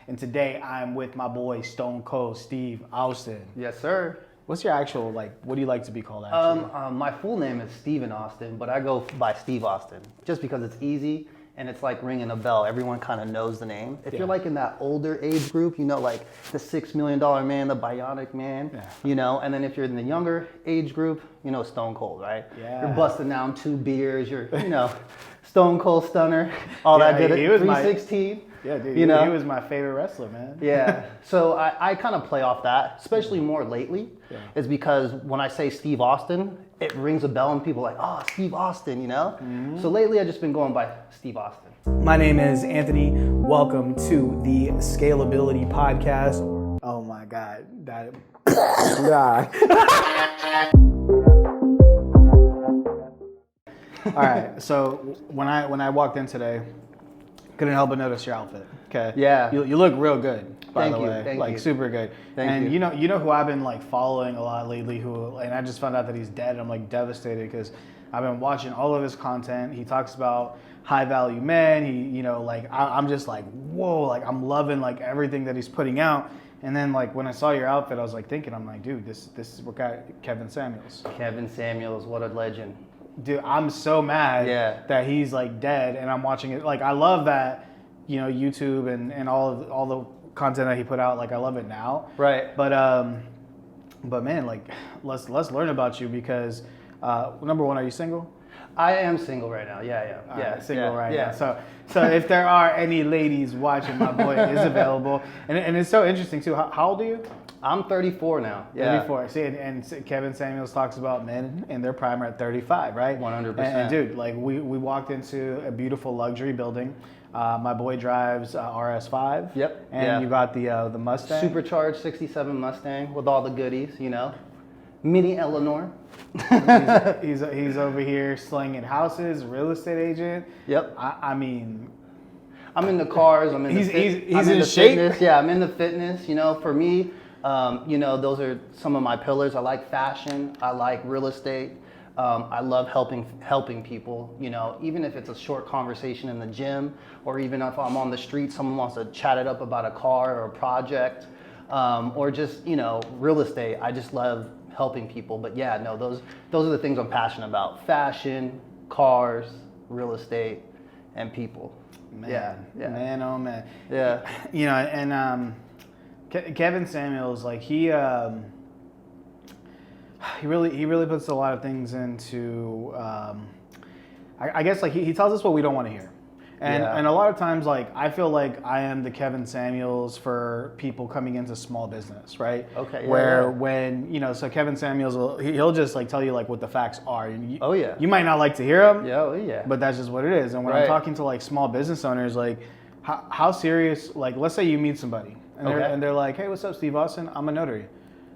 And today I'm with my boy Stone Cold Steve Austin. Yes, sir. What's your actual, what do you like to be called actually? My full name is Steven Austin, but I go by Steve Austin just because it's easy and it's like ringing a bell. Everyone kind of knows the name. If you're like in that older age group, like the $6 million man, the bionic man, and then if you're in the younger age group, Stone Cold, right? Yeah. You're busting down 2 beers, you're, Stone Cold Stunner, all that good. He was 316. Yeah, dude, he was my favorite wrestler, man. Yeah, so I kind of play off that, especially more lately, is because when I say Steve Austin, it rings a bell and people are like, oh, Steve Austin, So lately I've just been going by Steve Austin. My name is Anthony. Welcome to the Scalability Podcast. Oh my God, that God. All right, so when I walked in today, couldn't help but notice your outfit. Okay. Yeah. You look real good, by the way. Thank you. Super good. Thank you. You know who I've been following a lot lately, and I just found out that he's dead. I'm devastated because I've been watching all of his content. He talks about high value men. I'm just whoa, I'm loving everything that he's putting out. And then when I saw your outfit, I was thinking, dude, this is what got Kevin Samuels. Kevin Samuels, what a legend. Dude, I'm so mad that he's dead, and I'm watching it. I love that, YouTube and all the content that he put out. I love it now. Right. But man, let's learn about you because number one, are you single? I am single right now. Yeah. Single right now. So if there are any ladies watching, my boy is available, and it's so interesting too. How old are you? I'm 34 now. Yeah. 34. See, and Kevin Samuels talks about men in their prime are at 35, right? 100%. And dude, we walked into a beautiful luxury building. My boy drives RS5. Yep. And you got the Mustang. Supercharged 67 Mustang with all the goodies, Mini Eleanor. he's over here slinging houses, real estate agent. Yep. I mean, I'm in the cars. I'm in he's I'm in the shape. Fitness. Yeah, I'm in the fitness. For me, those are some of my pillars. I like fashion. I like real estate. I love helping people. Even if it's a short conversation in the gym, or even if I'm on the street, someone wants to chat it up about a car or a project, or just real estate. I just love helping people. But yeah, no, those are the things I'm passionate about: fashion, cars, real estate, and people. Man, man, oh man. Yeah. And Kevin Samuels, he really puts a lot of things into. I guess he tells us what we don't want to hear. And a lot of times, I feel like I am the Kevin Samuels for people coming into small business, right? Okay. Yeah, when so Kevin Samuels he'll just tell you what the facts are. You might not like to hear them. Yeah. But that's just what it is. And when I'm talking to small business owners, how serious? Let's say you meet somebody and they're like, hey, what's up, Steve Austin? I'm a notary.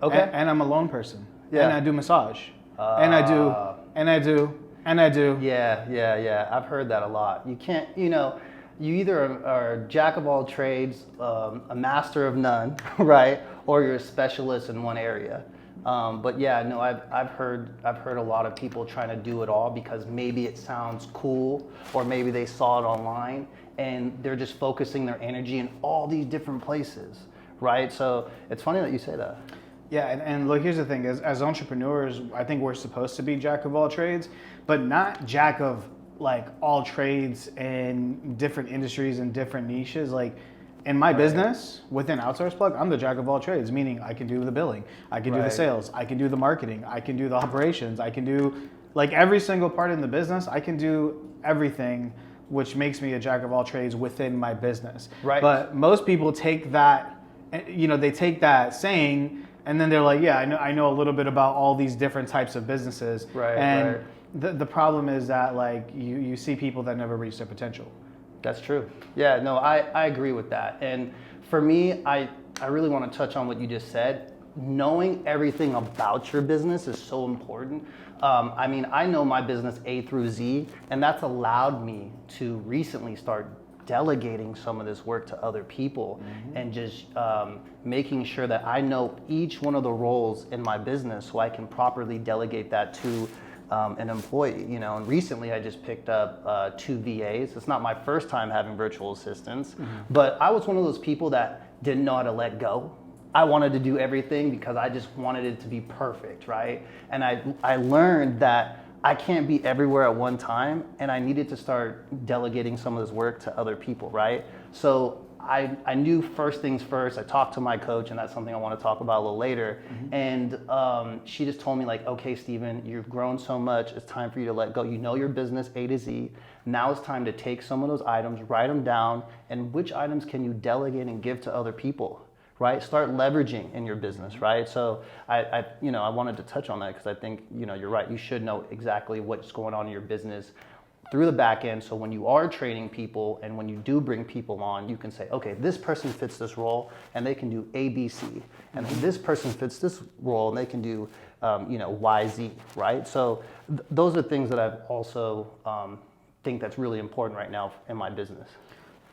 Okay. And I'm a loan person. Yeah. And I do massage. And I do. Yeah. I've heard that a lot. You can't, you either are a jack of all trades, a master of none, right? Or you're a specialist in one area. But yeah, no, I've heard a lot of people trying to do it all because maybe it sounds cool, or maybe they saw it online and they're just focusing their energy in all these different places, right? So it's funny that you say that. Yeah, and look, here's the thing: as entrepreneurs, I think we're supposed to be jack of all trades, but not jack of all trades in different industries and different niches. In my business, within Outsource Plug, I'm the jack of all trades, meaning I can do the billing, I can do the sales, I can do the marketing, I can do the operations, I can do every single part in the business. I can do everything, which makes me a jack of all trades within my business. Right. But most people take that, they take that saying. And then they're like, yeah, I know a little bit about all these different types of businesses. Right. And the problem is that you see people that never reach their potential. That's true. Yeah, no, I agree with that. And for me, I really want to touch on what you just said. Knowing everything about your business is so important. I know my business A through Z, and that's allowed me to recently start delegating some of this work to other people, and just making sure that I know each one of the roles in my business so I can properly delegate that to an employee, you know. And recently I just picked up 2 VAs. It's not my first time having virtual assistants, but I was one of those people that didn't know how to let go. I wanted to do everything because I just wanted it to be perfect, right? And I learned that I can't be everywhere at one time, and I needed to start delegating some of this work to other people, right? So I knew first things first. I talked to my coach, and that's something I want to talk about a little later. And she just told me like, okay, Steven, you've grown so much. It's time for you to let go. You know your business A to Z. Now it's time to take some of those items, write them down, and which items can you delegate and give to other people? Right? Start leveraging in your business, right? So I wanted to touch on that because I think, you're right. You should know exactly what's going on in your business through the back end. So when you are training people and when you do bring people on, you can say, okay, this person fits this role and they can do A, B, C. And then this person fits this role and they can do, Y, Z, right? So those are things that I've also think that's really important right now in my business.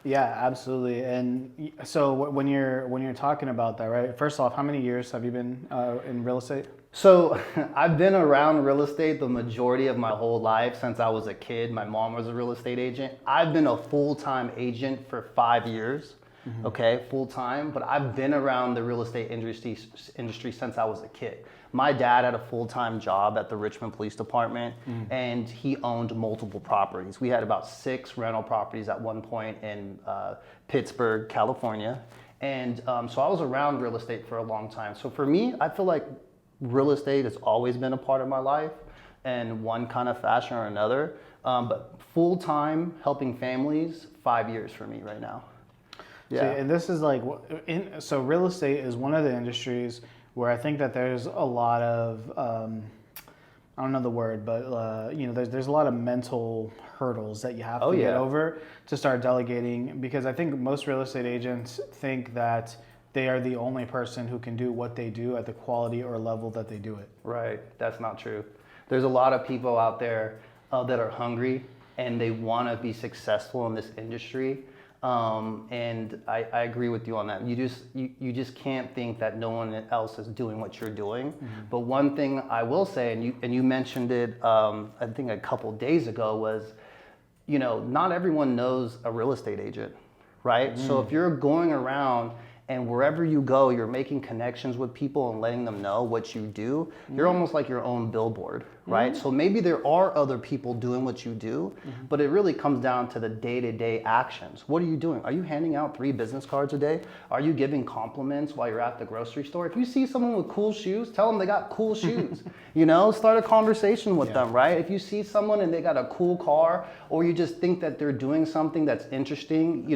Yeah, absolutely. And so when you're talking about that, right? First off, how many years have you been in real estate? So I've been around real estate the majority of my whole life since I was a kid. My mom was a real estate agent. I've been a full-time agent for 5 years, okay, full-time. But I've been around the real estate industry since I was a kid. My dad had a full-time job at the Richmond Police Department, and he owned multiple properties. We had about 6 rental properties at one point in Pittsburgh, California. And so I was around real estate for a long time. So for me, I feel like real estate has always been a part of my life in one kind of fashion or another. But full-time helping families, 5 years for me right now. Yeah. See, and this is like, so real estate is one of the industries where I think that there's a lot of, I don't know the word, but there's a lot of mental hurdles that you have to get over to start delegating, because I think most real estate agents think that they are the only person who can do what they do at the quality or level that they do it. Right, that's not true. There's a lot of people out there that are hungry and they want to be successful in this industry. And I agree with you on that. You just can't think that no one else is doing what you're doing. But one thing I will say, and you mentioned it, I think a couple days ago, was, not everyone knows a real estate agent, right? So if you're going around and wherever you go, you're making connections with people and letting them know what you do. You're almost like your own billboard, right? So maybe there are other people doing what you do, but it really comes down to the day-to-day actions. What are you doing? Are you handing out 3 business cards a day? Are you giving compliments while you're at the grocery store? If you see someone with cool shoes, tell them they got cool shoes. Start a conversation with them, right? If you see someone and they got a cool car, or you just think that they're doing something that's interesting,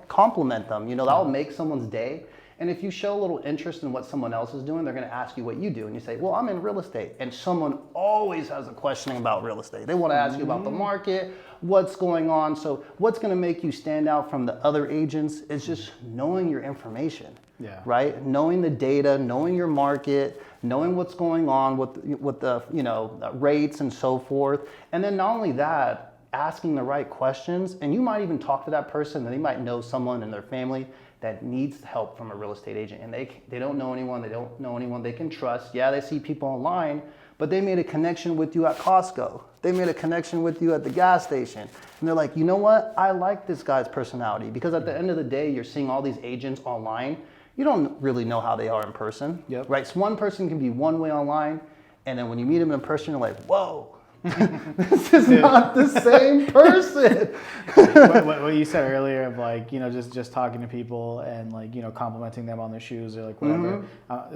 compliment them. That'll make someone's day. And if you show a little interest in what someone else is doing, they're going to ask you what you do. And you say, well, I'm in real estate. And someone always has a question about real estate. They want to ask you about the market, what's going on. So what's going to make you stand out from the other agents is just knowing your information, right? Knowing the data, knowing your market, knowing what's going on with the rates and so forth. And then not only that, asking the right questions. And you might even talk to that person, and they might know someone in their family that needs help from a real estate agent, and they don't know anyone, they can trust. Yeah, they see people online, but they made a connection with you at Costco. They made a connection with you at the gas station. And they're like, you know what? I like this guy's personality, because at the end of the day, you're seeing all these agents online. You don't really know how they are in person, right? So one person can be one way online, and then when you meet them in person, you're like, whoa. This is not the same person. what you said earlier of like, just talking to people and like, complimenting them on their shoes or like whatever.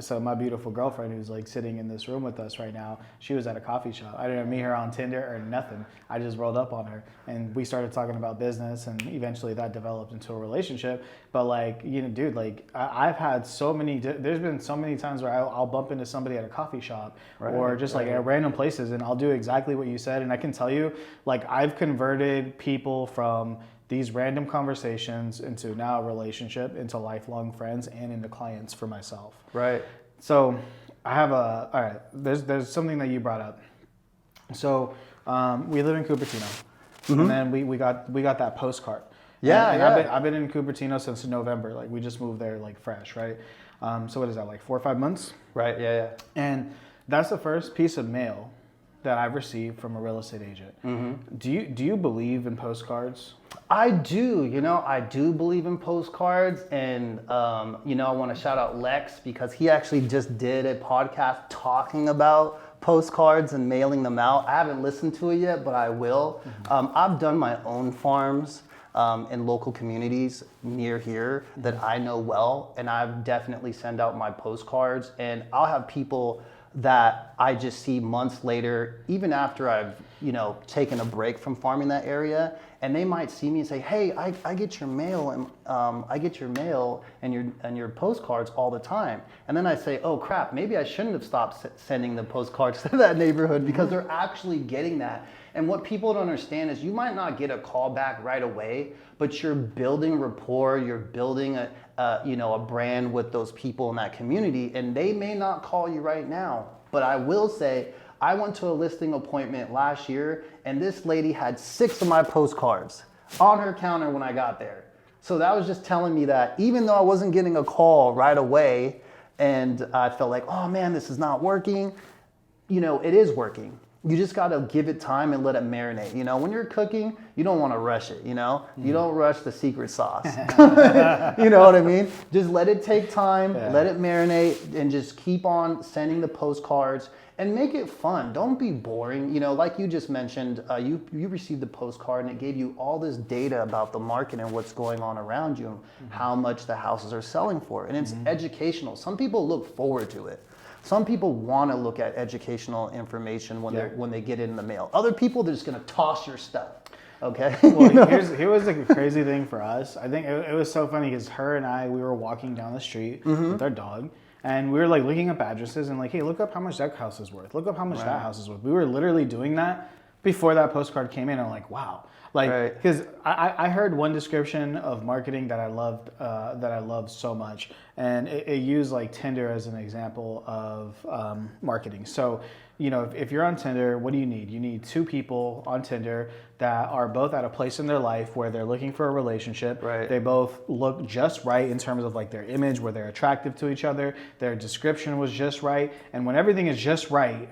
So my beautiful girlfriend who's like sitting in this room with us right now, she was at a coffee shop. I didn't meet her on Tinder or nothing. I just rolled up on her and we started talking about business, and eventually that developed into a relationship. But like, dude, like I've had there's been so many times where I'll bump into somebody at a coffee shop or just like at random places, and I'll do exactly what you said. And I can tell you, like, I've converted people from these random conversations into now a relationship, into lifelong friends, and into clients for myself. Right. So I have all right, there's something that you brought up. So we live in Cupertino, and then we got that postcard. And I've been in Cupertino since November. Like we just moved there like fresh, right? So what is that, like 4 or 5 months? Right, yeah. And that's the first piece of mail that I've received from a real estate agent. Do you believe in postcards? I do, I do believe in postcards, and I want to shout out Lex because he actually just did a podcast talking about postcards and mailing them out. I haven't listened to it yet, but I will. I've done my own farms in local communities near here that I know well, and I've definitely send out my postcards, and I'll have people that I just see months later, even after I've taken a break from farming that area, and they might see me and say, "Hey, I get your mail and I get your mail and your postcards all the time." And then I say, "Oh crap, maybe I shouldn't have stopped sending the postcards to that neighborhood because they're actually getting that." And what people don't understand is you might not get a call back right away, but you're building rapport, you're building a brand with those people in that community, and they may not call you right now. But I will say, I went to a listing appointment last year, and this lady had 6 of my postcards on her counter when I got there. So that was just telling me that even though I wasn't getting a call right away, and I felt like, oh man, this is not working, it is working. You just got to give it time and let it marinate. When you're cooking, you don't want to rush it, You don't rush the secret sauce. You know what I mean? Just let it take time, let it marinate, and just keep on sending the postcards and make it fun. Don't be boring. Like you just mentioned, you received the postcard and it gave you all this data about the market and what's going on around you and how much the houses are selling for. And it's educational. Some people look forward to it. Some people want to look at educational information when they get it in the mail. Other people, they're just going to toss your stuff. Okay. Well, here was the crazy thing for us. I think it was so funny because her and I, we were walking down the street with our dog, and we were like looking up addresses and like, hey, look up how much that house is worth. Look up how much that house is worth. We were literally doing that before that postcard came in. I'm like, wow. Like, because I heard one description of marketing that I loved so much, and it used like Tinder as an example of marketing. So, if you're on Tinder, what do you need? You need 2 people on Tinder that are both at a place in their life where they're looking for a relationship. Right. They both look just right in terms of like their image, where they're attractive to each other. Their description was just right, and when everything is just right.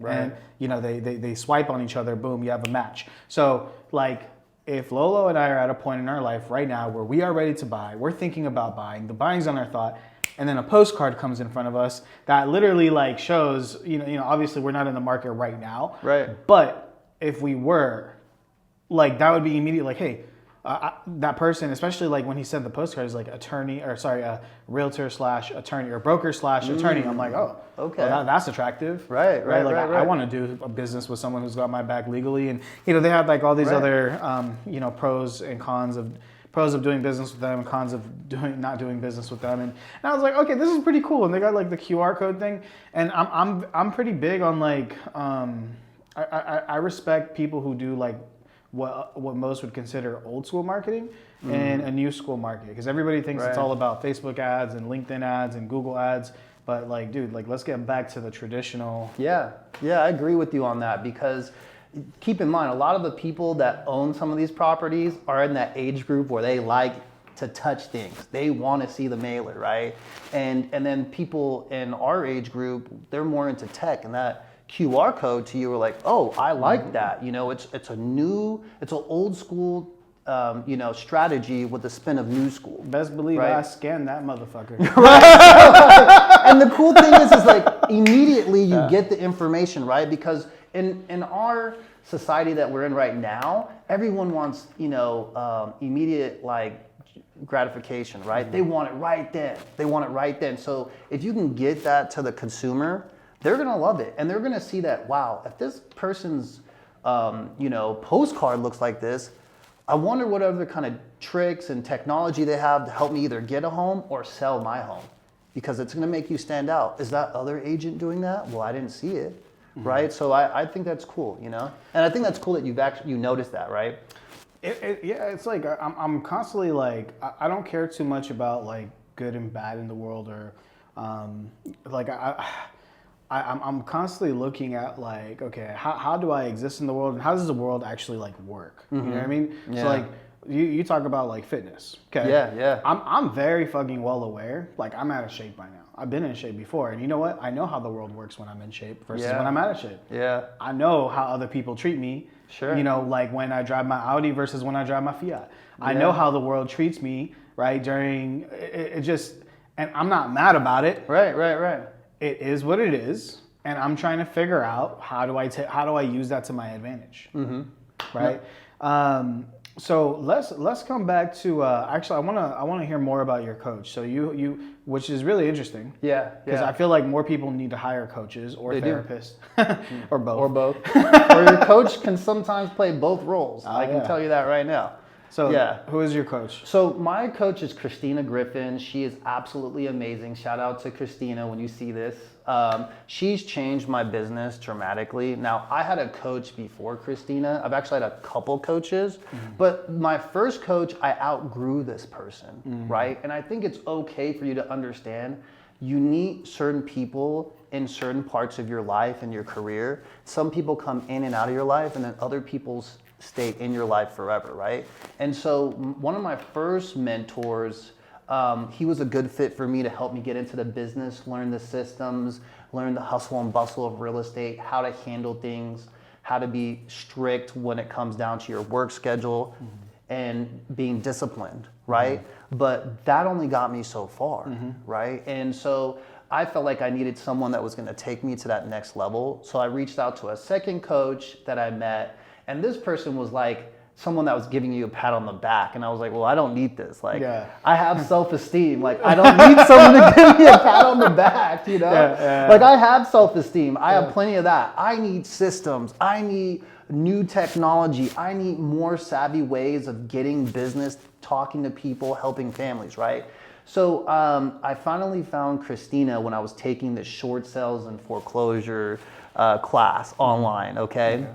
And they swipe on each other, boom, you have a match. So like if Lolo and I are at a point in our life right now where we are ready to buy, we're thinking about buying, the buying's on our thought, and then a postcard comes in front of us that literally like shows, obviously we're not in the market right now. Right. But if we were, like that would be immediate, like, hey, that person, especially like when he sent the postcard, is like realtor / attorney or broker / attorney. I'm like, oh, okay, well, that's attractive. Right. I want to do a business with someone who's got my back legally, and they had like all these other pros and cons of doing business with them and cons of not doing business with them, and I was like, okay, this is pretty cool. And they got like the QR code thing, and I'm pretty big on like I respect people who do like what most would consider old school marketing and a new school market, because everybody thinks it's all about Facebook ads and LinkedIn ads and Google ads, but like, dude, like let's get back to the traditional. Yeah, I agree with you on that, because keep in mind, a lot of the people that own some of these properties are in that age group where they like to touch things. They want to see the mailer, right? And then people in our age group, they're more into tech, and that QR code to you are like, oh, I like that. It's an old school, strategy with a spin of new school. Best believe I scanned that motherfucker. And the cool thing is like immediately you get the information, right? Because in our society that we're in right now, everyone wants, immediate like gratification, right? They want it right then. So if you can get that to the consumer, they're gonna love it, and they're gonna see that, wow, if this person's postcard looks like this, I wonder what other kind of tricks and technology they have to help me either get a home or sell my home, because it's gonna make you stand out. Is that other agent doing that? Well, I didn't see it, right? So I think that's cool, and I think that's cool that you noticed that, right? It's like I'm constantly like, I don't care too much about like good and bad in the world, or like I'm constantly looking at like, okay, how do I exist in the world, and how does the world actually like work? You know what I mean? Yeah. So like, you talk about like fitness. Okay. Yeah. I'm very fucking well aware. Like I'm out of shape by now. I've been in shape before, and you know what? I know how the world works when I'm in shape versus when I'm out of shape. Yeah. I know how other people treat me. Sure. You know, like when I drive my Audi versus when I drive my Fiat. I know how the world treats me, right? During it just, and I'm not mad about it. Right. It is what it is, and I'm trying to figure out how do I use that to my advantage, right? So let's come back to actually I want to hear more about your coach. So you which is really interesting. Yeah. Because I feel like more people need to hire coaches or therapists or both. Or both. Or your coach can sometimes play both roles. I can tell you that right now. So who is your coach? So my coach is Christina Griffin. She is absolutely amazing. Shout out to Christina when you see this. She's changed my business dramatically. Now, I had a coach before Christina. I've actually had a couple coaches, but my first coach, I outgrew this person, right? And I think it's okay for you to understand you need certain people in certain parts of your life and your career. Some people come in and out of your life, and then other people's stay in your life forever, right? And so one of my first mentors, he was a good fit for me to help me get into the business, learn the systems, learn the hustle and bustle of real estate, how to handle things, how to be strict when it comes down to your work schedule, and being disciplined, right? But that only got me so far, right? And so I felt like I needed someone that was gonna take me to that next level. So I reached out to a second coach that I met, and this person was like someone that was giving you a pat on the back. And I was like, well, I don't need this. Like, I have self-esteem. Like, I don't need someone to give me a pat on the back, you know? Like, I have self-esteem. I have plenty of that. I need systems. I need new technology. I need more savvy ways of getting business, talking to people, helping families, right? So I finally found Christina when I was taking the short sales and foreclosure class online, okay?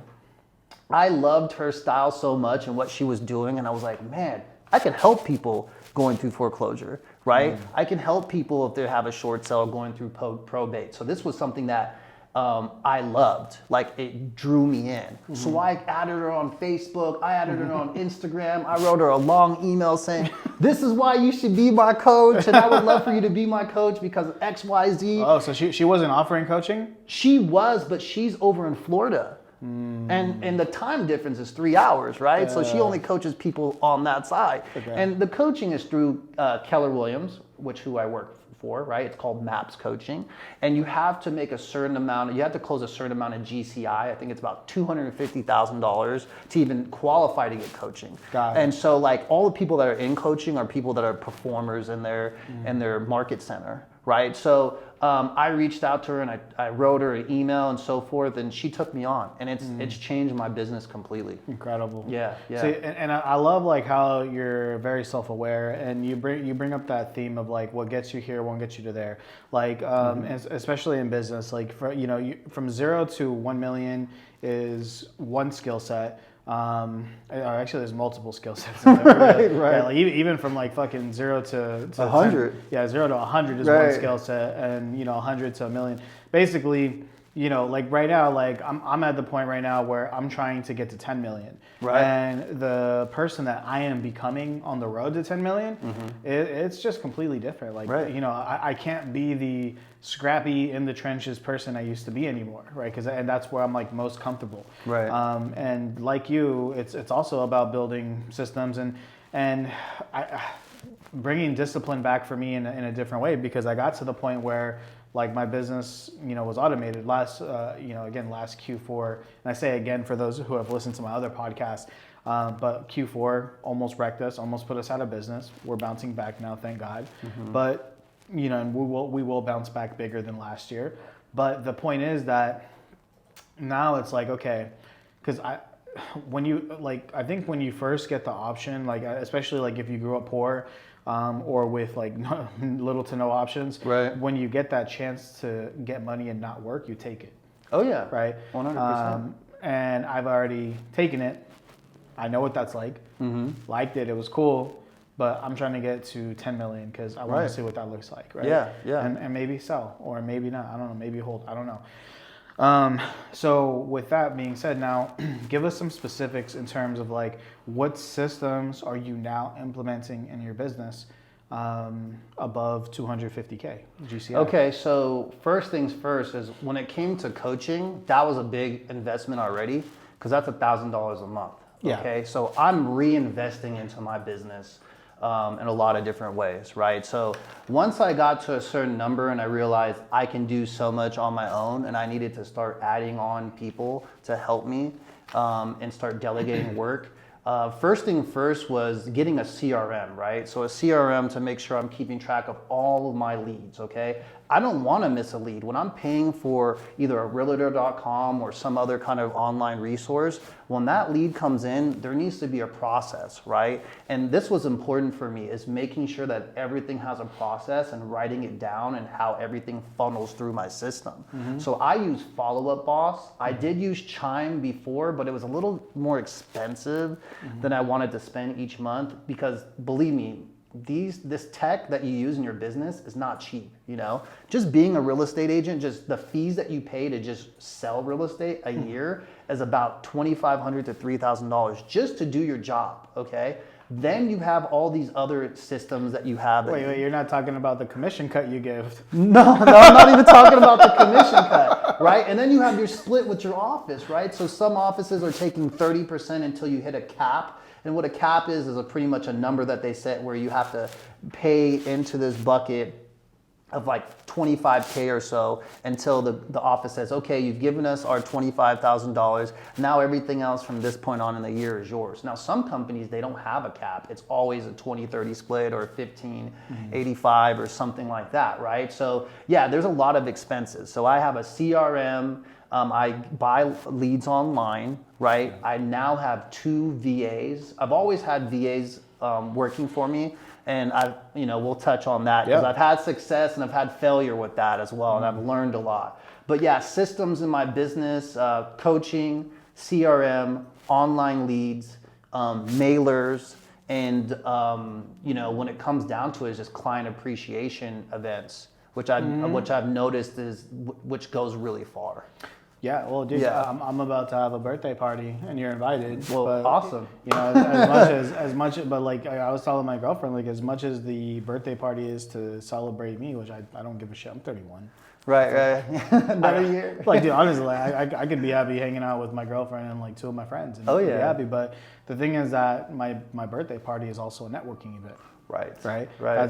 I loved her style so much and what she was doing, and I was like, man, I can help people going through foreclosure, right? I can help people if they have a short sale going through probate. So this was something that I loved, like it drew me in. So I added her on Facebook, I added her on Instagram, I wrote her a long email saying, this is why you should be my coach, and I would love for you to be my coach because of X, Y, Z. Oh, so she wasn't offering coaching? She was, but she's over in Florida. And the time difference is 3 hours, right? So she only coaches people on that side. And the coaching is through Keller Williams, who I work for, right? It's called MAPS coaching. And you have to make a certain amount, you have to close a certain amount of GCI. I think it's about $250,000 to even qualify to get coaching. And so like all the people that are in coaching are people that are performers in their market center, right? So I reached out to her and I wrote her an email and so forth, and she took me on, and it's changed my business completely. Incredible. Yeah. See, and I love like how you're very self-aware, and you bring up that theme of like what gets you here won't get you to there. Like especially in business, like from 0 to 1 million is one skill set. Actually, there's multiple skill sets. Right. Yeah, like even from like fucking 0 to 100. 0 to 100 is one skill set, and 100 to 1 million. Basically, like right now, like I'm at the point right now where I'm trying to get to 10 million. Right. And the person that I am becoming on the road to 10 million, it's just completely different. Like, I can't be the scrappy in the trenches person I used to be anymore, right? And that's where I'm like most comfortable. Right. And like you, it's also about building systems and bringing discipline back for me in a different way, because I got to the point where like my business, was automated last Q4, and I say again for those who have listened to my other podcast, but Q4 almost wrecked us, almost put us out of business. We're bouncing back now, thank God. But and we will bounce back bigger than last year. But the point is that now it's like, okay, because I think when you first get the option, like especially like if you grew up poor, or with like little to no options, right? When you get that chance to get money and not work, you take it. Oh yeah, right. 100%. And I've already taken it. I know what that's like. Liked it. It was cool. But I'm trying to get to 10 million because I want to see what that looks like, right? Yeah. And maybe sell or maybe not. I don't know. Maybe hold. I don't know. So with that being said, now give us some specifics in terms of like what systems are you now implementing in your business above 250K GCI? Okay, so first things first is when it came to coaching, that was a big investment already because that's $1,000 a month. Yeah. Okay, so I'm reinvesting into my business in a lot of different ways, right? So once I got to a certain number and I realized I can do so much on my own and I needed to start adding on people to help me and start delegating work. First thing first was getting a CRM, right? So a CRM to make sure I'm keeping track of all of my leads, okay? I don't want to miss a lead. When I'm paying for either a Realtor.com or some other kind of online resource, when that lead comes in, there needs to be a process, right? And this was important for me, is making sure that everything has a process and writing it down and how everything funnels through my system. So I use Follow Up Boss. I did use Chime before, but it was a little more expensive than I wanted to spend each month because, believe me, this tech that you use in your business is not cheap, you know? Just being a real estate agent, just the fees that you pay to just sell real estate a year is about $2,500 to $3,000 just to do your job, okay? Then you have all these other systems that you have. Wait, you're not talking about the commission cut you give. No, I'm not even talking about the commission cut, right? And then you have your split with your office, right? So some offices are taking 30% until you hit a cap. And what a cap is a pretty much a number that they set where you have to pay into this bucket of like 25K or so until the office says, okay, you've given us our $25,000. Now everything else from this point on in the year is yours. Now some companies, they don't have a cap. It's always a 20-30 split or 15-85 or something like that, right? So yeah, there's a lot of expenses. So I have a CRM. I buy leads online, right? I now have 2 VAs. I've always had VAs working for me, and we'll touch on that because I've had success and I've had failure with that as well, and I've learned a lot. But yeah, systems in my business, coaching, CRM, online leads, mailers, and when it comes down to it, it's just client appreciation events, which I've noticed which goes really far. Yeah, well, dude, I'm about to have a birthday party, and you're invited. Well, but, awesome. You know, but like I was telling my girlfriend, like as much as the birthday party is to celebrate me, which I don't give a shit. I'm 31. Right. Another year. Like, dude, honestly, I could be happy hanging out with my girlfriend and like 2 of my friends, and be happy. But the thing is that my birthday party is also a networking event. Right.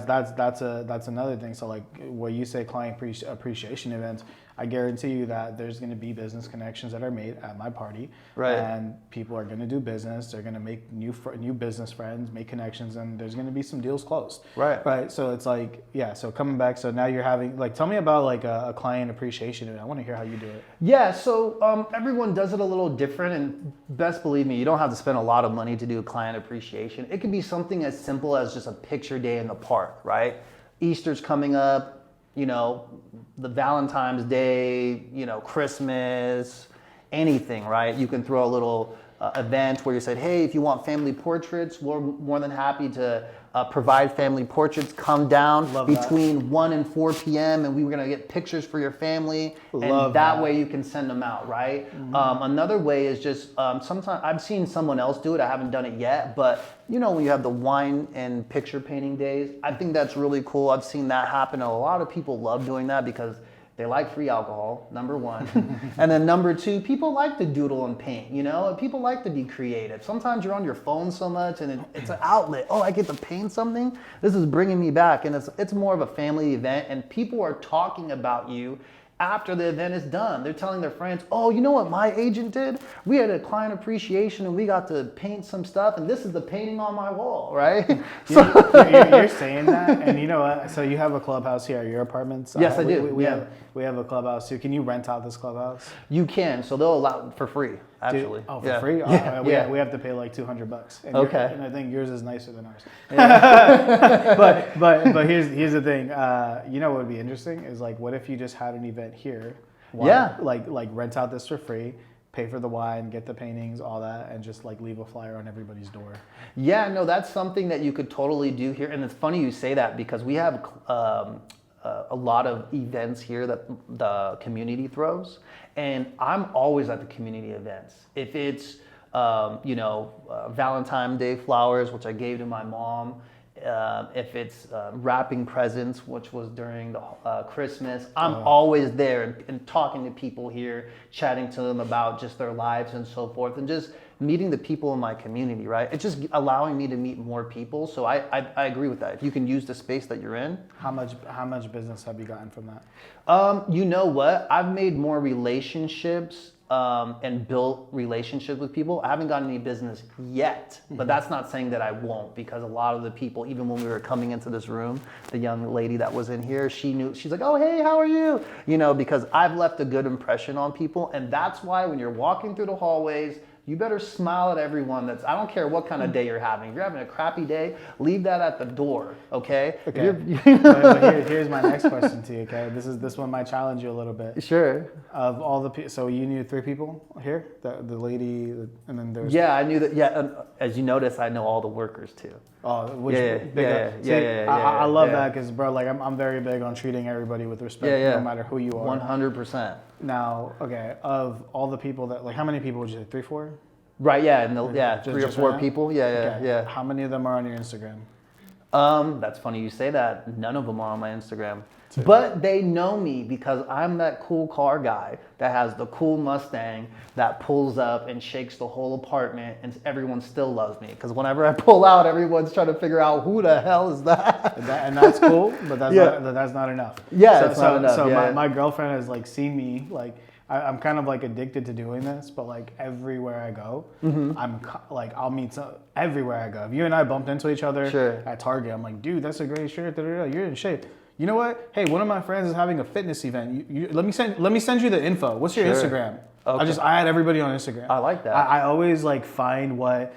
That's another thing. So like when you say client appreciation events, I guarantee you that there's going to be business connections that are made at my party, and people are going to do business. They're going to make new business friends, make connections, and there's going to be some deals closed. Right. So it's like, so coming back. So now you're having tell me about like a client appreciation event. I want to hear how you do it. Yeah. So everyone does it a little different, and best believe me, you don't have to spend a lot of money to do a client appreciation. It can be something as simple as just a picture day in the park, right? Easter's coming up. The Valentine's Day, Christmas, anything, right? You can throw a little event where you said, hey, if you want family portraits, we're more than happy to provide family portraits. Come down between 1 and 4 p.m. and we were going to get pictures for your family. And that way you can send them out, right? Another way is just sometimes I've seen someone else do it. I haven't done it yet, but when you have the wine and picture painting days, I think that's really cool. I've seen that happen. And a lot of people love doing that because they like free alcohol, number 1. And then number 2, people like to doodle and paint, People like to be creative. Sometimes you're on your phone so much and it's an outlet. Oh, I get to paint something? This is bringing me back. And it's more of a family event, and people are talking about you after the event is done. They're telling their friends, oh, you know what my agent did? We had a client appreciation and we got to paint some stuff, and this is the painting on my wall, right? You're saying that, and you know what? So you have a clubhouse here at your apartments? Yes, I do. We have a clubhouse too. Can you rent out this clubhouse? You can. So they'll allow it for free, actually. For free? Oh, we have to pay like $200. And okay. And I think yours is nicer than ours. but here's the thing. What would be interesting is like, what if you just had an event here? Like rent out this for free, pay for the wine, get the paintings, all that, and just like leave a flyer on everybody's door. Yeah, no, that's something that you could totally do here. And it's funny you say that because we have a lot of events here that the community throws, and I'm always at the community events. If it's Valentine's Day flowers, which I gave to my mom, if it's wrapping presents, which was during the Christmas, I'm always there and talking to people here, chatting to them about just their lives and so forth, and just meeting the people in my community, right? It's just allowing me to meet more people. So I agree with that. If you can use the space that you're in. How much business have you gotten from that? You know what? I've made more relationships and built relationships with people. I haven't gotten any business yet, but that's not saying that I won't, because a lot of the people, even when we were coming into this room, the young lady that was in here, she's like, oh, hey, how are you? Because I've left a good impression on people. And that's why when you're walking through the hallways, you better smile at everyone. I don't care what kind of day you're having. If you're having a crappy day, leave that at the door, okay? Okay. But here's my next question to you, okay? This one might challenge you a little bit. Sure. Of all the people, so you knew 3 people here? The lady, and then there's... Yeah, I knew that. Yeah, and as you notice, I know all the workers too. Oh, Yeah. I love that because, bro, like I'm very big on treating everybody with respect, no matter who you are. 100%. Now, okay, of all the people that, like, how many people would you say? 3, 4? Right. Yeah. And 3 or 4 right people. Okay. Yeah. How many of them are on your Instagram? That's funny you say that. None of them are on my Instagram. But they know me because I'm that cool car guy that has the cool Mustang that pulls up and shakes the whole apartment, and everyone still loves me. Because whenever I pull out, everyone's trying to figure out who the hell is that. And that's cool, but that's not enough. Yeah, it's not enough. So my girlfriend has like seen me like. I'm kind of like addicted to doing this, but like everywhere I go, I'll meet everywhere I go. If you and I bumped into each other at Target, I'm like, dude, that's a great shirt. You're in shape. You know what? Hey, one of my friends is having a fitness event. Let me send you the info. What's your Instagram? Okay. I add everybody on Instagram. I like that. I always like find what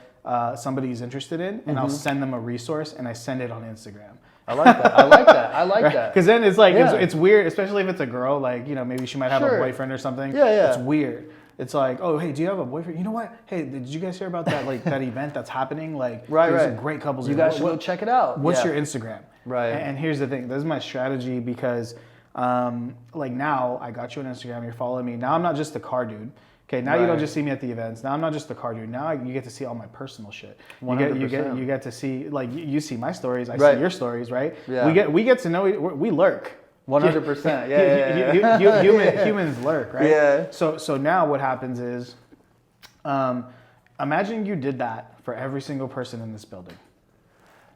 somebody's interested in, and I'll send them a resource, and I send it on Instagram. I like that. I like that. Because then it's like, it's weird, especially if it's a girl, like, maybe she might have a boyfriend or something. Yeah. It's weird. It's like, oh, hey, do you have a boyfriend? You know what? Hey, did you guys hear about that, like, that event that's happening? Like, there's some great couples. You guys should go check it out. What's your Instagram? Right. And here's the thing. This is my strategy because, like, now I got you on Instagram. You're following me. Now I'm not just the car dude. Okay, now you don't just see me at the events. Now I'm not just the car dude. Now you get to see all my personal shit. 100%. You get to see, like, you see my stories. I see your stories, right? Yeah. We get to know. We lurk. 100%. Yeah. Humans lurk, right? Yeah. So now what happens is, imagine you did that for every single person in this building.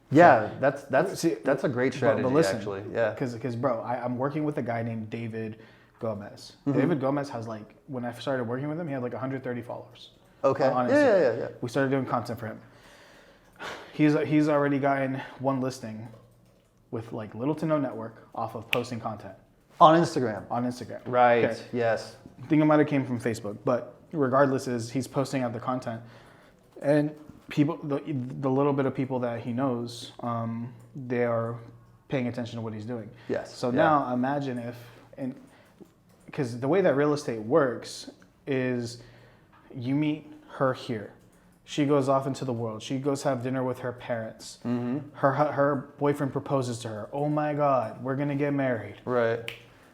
Yeah, that's a great strategy. But listen, actually, yeah. Because bro, I'm working with a guy named David Gomez. David Gomez has, like, when I started working with him, he had like 130 followers. Okay. On Instagram. Yeah. We started doing content for him. He's already gotten one listing with like little to no network off of posting content. On Instagram. Right. Okay. Yes. I think it might have came from Facebook, but regardless, he's posting out the content, and people, the little bit of people that he knows, they are paying attention to what he's doing. Yes. So now imagine because the way that real estate works is you meet her here. She goes off into the world. She goes have dinner with her parents. Her boyfriend proposes to her. Oh my God, we're going to get married. Right.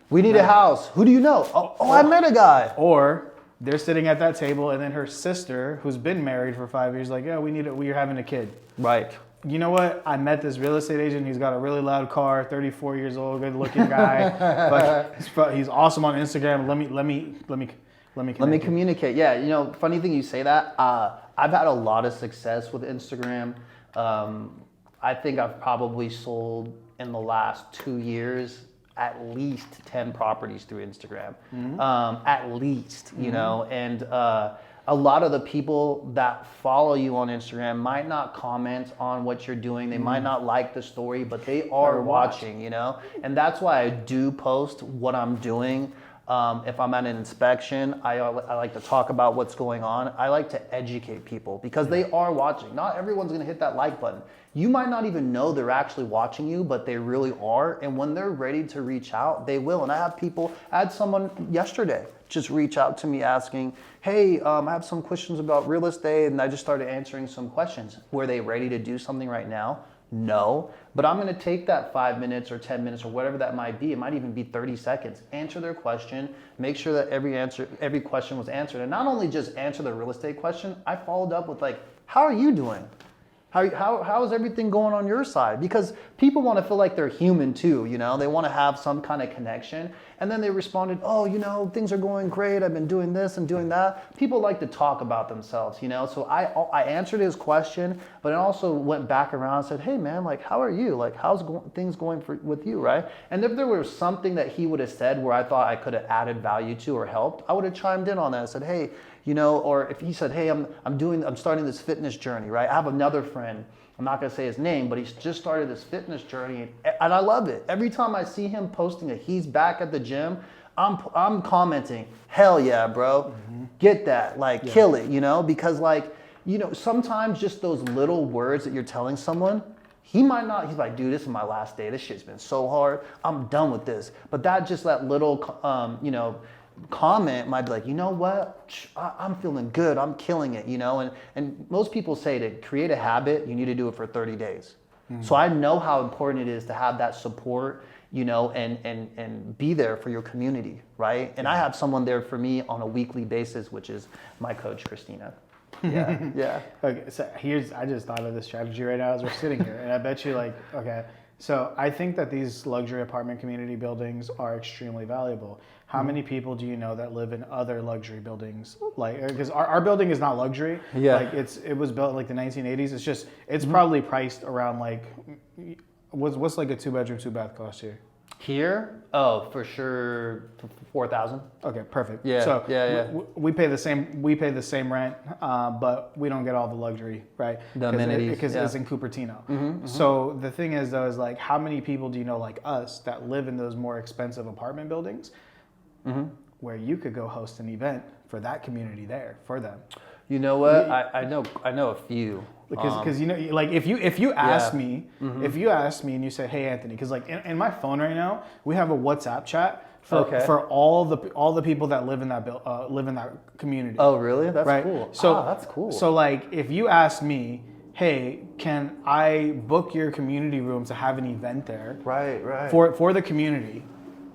We need a house. Who do you know? Oh, I met a guy. Or they're sitting at that table, and then her sister, who's been married for 5 years, like, yeah, we're having a kid. Right. You know what? I met this real estate agent. He's got a really loud car, 34 years old, good-looking guy. But he's awesome on Instagram. Let me communicate. Yeah, funny thing you say that. I've had a lot of success with Instagram. I think I've probably sold in the last 2 years at least 10 properties through Instagram. At least, and a lot of the people that follow you on Instagram might not comment on what you're doing. They might not like the story, but they are watching, and that's why I do post what I'm doing. If I'm at an inspection, I like to talk about what's going on. I like to educate people because they are watching. Not everyone's going to hit that like button. You might not even know they're actually watching you, but they really are. And when they're ready to reach out, they will. And I had someone yesterday just reach out to me asking, hey, I have some questions about real estate. And I just started answering some questions. Were they ready to do something right now? No, but I'm going to take that 5 minutes or 10 minutes or whatever that might be. It might even be 30 seconds. Answer their question, make sure that every question was answered. And not only just answer the real estate question, I followed up with like, how are you doing? How is everything going on your side? Because people want to feel like they're human too, you know? They want to have some kind of connection. And then they responded, oh, you know, things are going great. I've been doing this and doing that. People like to talk about themselves, you know? So I answered his question, but I also went back around and said, hey man, like, how are you? Like, how's things going with you, right? And if there was something that he would have said where I thought I could have added value to or helped, I would have chimed in on that and said, hey, you know, or if he said, hey, I'm starting this fitness journey, right? I have another friend, I'm not gonna say his name, but he's just started this fitness journey and I love it. Every time I see him posting that he's back at the gym, I'm commenting, hell yeah, bro, get that, like kill it, you know? Because like, you know, sometimes just those little words that you're telling someone, he's like, dude, this is my last day. This shit's been so hard. I'm done with this. But that little, you know, comment might be like, you know what, I'm feeling good, I'm killing it, you know, and most people say to create a habit, you need to do it for 30 days. So I know how important it is to have that support, you know, and be there for your community, right? And I have someone there for me on a weekly basis, which is my coach, Christina. Yeah, yeah. Okay, so I just thought of this strategy right now as we're sitting here, and I bet you like, okay, so I think that these luxury apartment community buildings are extremely valuable. How many people do you know that live in other luxury buildings? Like, because our building is not luxury. Yeah. Like it was built in like the 1980s. It's probably priced around like, what's like a 2-bedroom, 2-bath cost here? Here? Oh, for sure, 4,000. Okay, perfect. Yeah. So yeah. We pay the same rent, but we don't get all the luxury, right? The amenities. Because it's in Cupertino. So the thing is though, is like, how many people do you know like us that live in those more expensive apartment buildings, where you could go host an event for that community there for them? You know what? I know a few. Because you know, like if you ask me, if you ask me and you say, hey Anthony, because like in my phone right now we have a WhatsApp chat for all the people that live in that community. Oh really? That's right? Cool. So that's cool. So like if you ask me, hey, can I book your community room to have an event there? Right. For the community.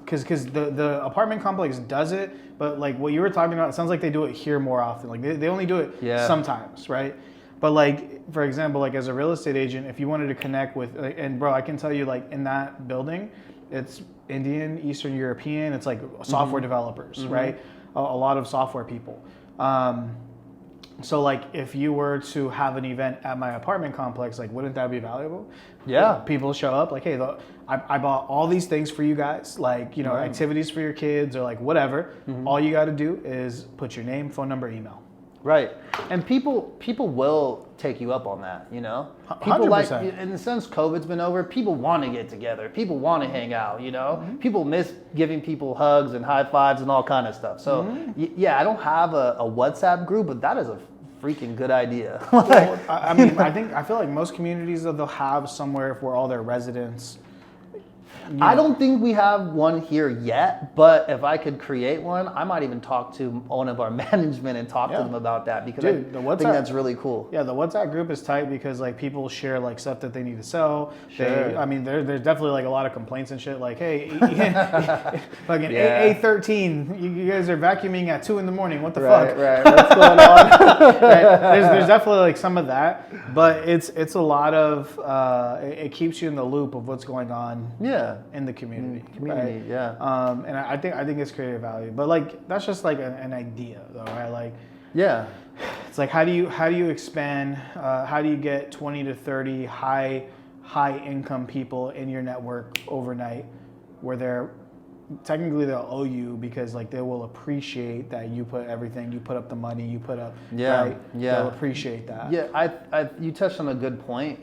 Because the apartment complex does it, but like what you were talking about, it sounds like they do it here more often. Like they only do it sometimes, right? But like, for example, like as a real estate agent, if you wanted to connect with, and bro, I can tell you like in that building, it's Indian, Eastern European, it's like software developers, right? A lot of software people. So like if you were to have an event at my apartment complex, like wouldn't that be valuable? Yeah. People show up like, hey, I bought all these things for you guys, like, you know, activities for your kids or like whatever. All you got to do is put your name, phone number, email. Right. And people will take you up on that, you know? People 100%. like, in the sense COVID's been over, people want to get together. People want to hang out, you know? People miss giving people hugs and high fives and all kind of stuff. So yeah, I don't have a WhatsApp group, but that is a freaking good idea. Well, I mean, I feel like most communities they'll have somewhere for all their residents. I don't think we have one here yet, but if I could create one, I might even talk to one of our management and talk to them about that because I think that's really cool. Yeah, the WhatsApp group is tight because like people share like stuff that they need to sell. Sure. I mean, there's definitely like a lot of complaints and shit. Like, hey, fucking A13, you guys are vacuuming at 2 a.m. What the fuck? Right. What's going on? There's definitely like some of that, but it's a lot of it keeps you in the loop of what's going on. Yeah. In the community, right? Yeah. And I think it's creative value, but like that's just like an idea, though, right? Like, it's like how do you expand? How do you get 20 to 30 high income people in your network overnight, where they'll owe you because like they will appreciate that you put everything, you put up the money, you put up, right? They'll appreciate that. Yeah, you touched on a good point.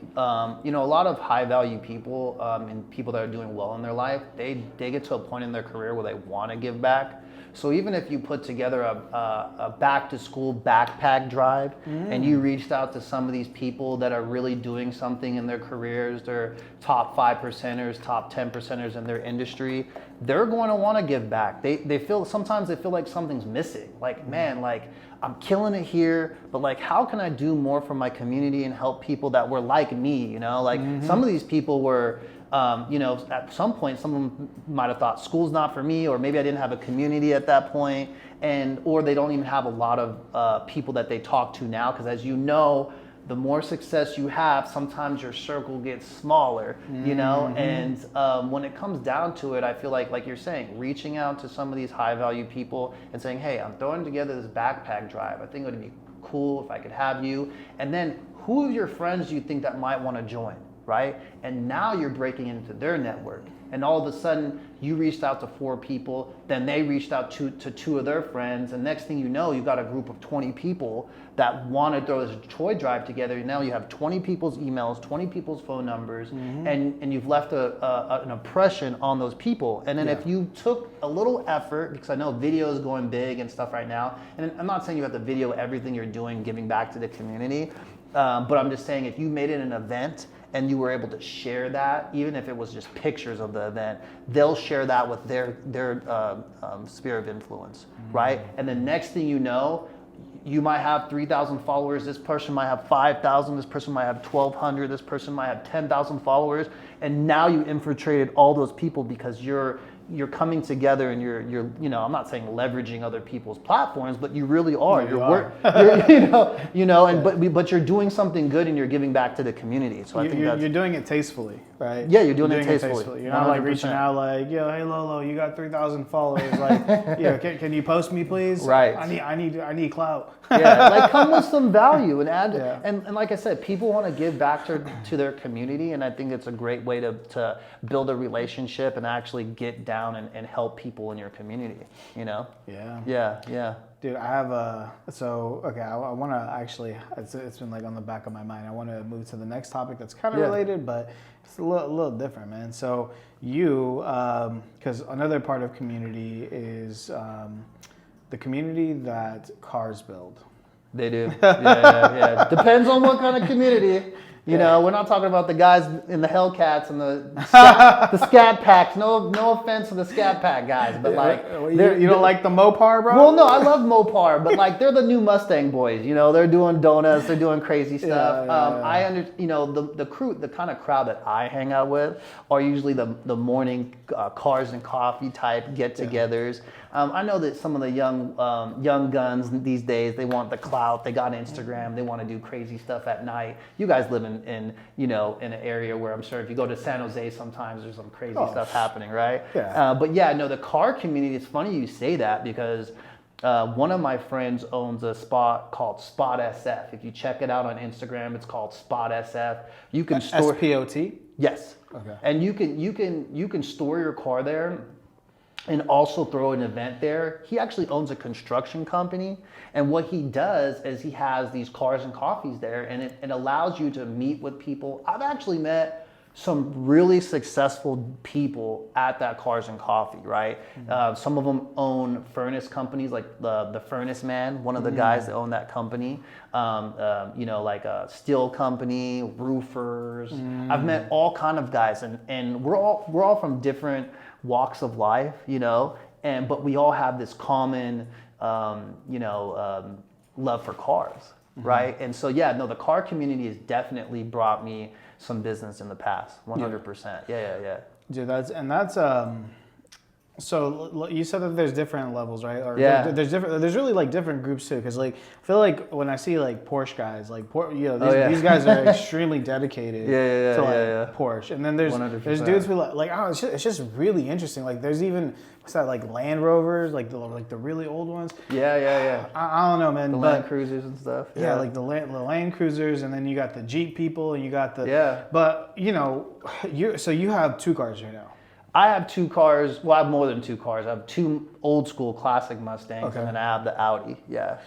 You know, a lot of high value people and people that are doing well in their life, they get to a point in their career where they want to give back. So even if you put together a back to school backpack drive and you reached out to some of these people that are really doing something in their careers, they're top 5%ers, top 10%ers in their industry, they're going to want to give back. Sometimes they feel like something's missing. Like, man, like I'm killing it here, but like, how can I do more for my community and help people that were like me, you know? Like some of these people were, you know, at some point, some of them might have thought school's not for me, or maybe I didn't have a community at that point, or they don't even have a lot of people that they talk to now, because as you know, the more success you have, sometimes your circle gets smaller, you know? And when it comes down to it, I feel like you're saying, reaching out to some of these high value people and saying, hey, I'm throwing together this backpack drive. I think it would be cool if I could have you. And then who of your friends do you think that might want to join, right? And now you're breaking into their network. And all of a sudden, you reached out to 4 people, then they reached out to 2 of their friends, and next thing you know, you've got a group of 20 people that want to throw this toy drive together. Now you have 20 people's emails, 20 people's phone numbers, and you've left an impression on those people. And then if you took a little effort, because I know video is going big and stuff right now, and I'm not saying you have to video everything you're doing, giving back to the community, but I'm just saying if you made it an event, and you were able to share that, even if it was just pictures of the event, they'll share that with their sphere of influence, right? And the next thing you know, you might have 3,000 followers, this person might have 5,000, this person might have 1,200, this person might have 10,000 followers, and now you infiltrated all those people because you're coming together and you're you know, I'm not saying leveraging other people's platforms, but you really are. But you're doing something good and you're giving back to the community. So I think you're doing it tastefully, right? Yeah, you're doing it tastefully. You're not like reaching out like, yo, hey Lolo, you got 3,000 followers. Like, yeah, can you post me please? Right. I need clout. Yeah, like come with some value and add. Yeah. And like I said, people want to give back to their community, and I think it's a great way to build a relationship and actually get down and help people in your community, you know? Yeah. Dude, I have I want to actually, it's been like on the back of my mind. I want to move to the next topic that's kind of related, but it's a little different, man. So you, because another part of community is the community that cars build. They do. Yeah. Depends on what kind of community. You know, we're not talking about the guys in the Hellcats and the Scat Packs. No offense to the Scat Pack guys, but like you don't like the Mopar, bro? Well, no, I love Mopar, but like they're the new Mustang boys. You know, they're doing donuts, they're doing crazy stuff. You know, the kind of crowd that I hang out with are usually the morning cars and coffee type get-togethers. I know that some of the young guns these days, they want the clout. They got Instagram. They want to do crazy stuff at night. You guys live in an area where I'm sure if you go to San Jose, sometimes there's some crazy stuff happening, right? Yeah. But yeah, no, the car community. It's funny you say that because one of my friends owns a spot called Spot SF. If you check it out on Instagram, it's called Spot SF. You can store SPOT. Yes. Okay. And you can store your car there and also throw an event there. He actually owns a construction company, and what he does is he has these cars and coffees there, and it allows you to meet with people. I've actually met some really successful people at that Cars and Coffee, right? Some of them own furnace companies, like the Furnace Man, one of the guys that own that company. Like a steel company, roofers. I've met all kind of guys, and we're all from different walks of life, you know, but we all have this common, love for cars, right? And so, the car community has definitely brought me some business in the past, 100%. Yeah. Dude, so you said that there's different levels, right? Or yeah. There's really like different groups too, because like I feel like when I see like Porsche guys, like these guys are extremely dedicated to Porsche, and then there's 100%. dudes who it's just really interesting. Like there's even what's that, like Land Rovers, like the really old ones. Yeah. I don't know, man. The Land Cruisers and stuff. Yeah, like the Land Cruisers, and then you got the Jeep people, and you got the But you have 2 cars right now. I have 2 cars. Well, I have more than 2 cars. I have 2 old school classic Mustangs, and then I have the Audi. Yeah.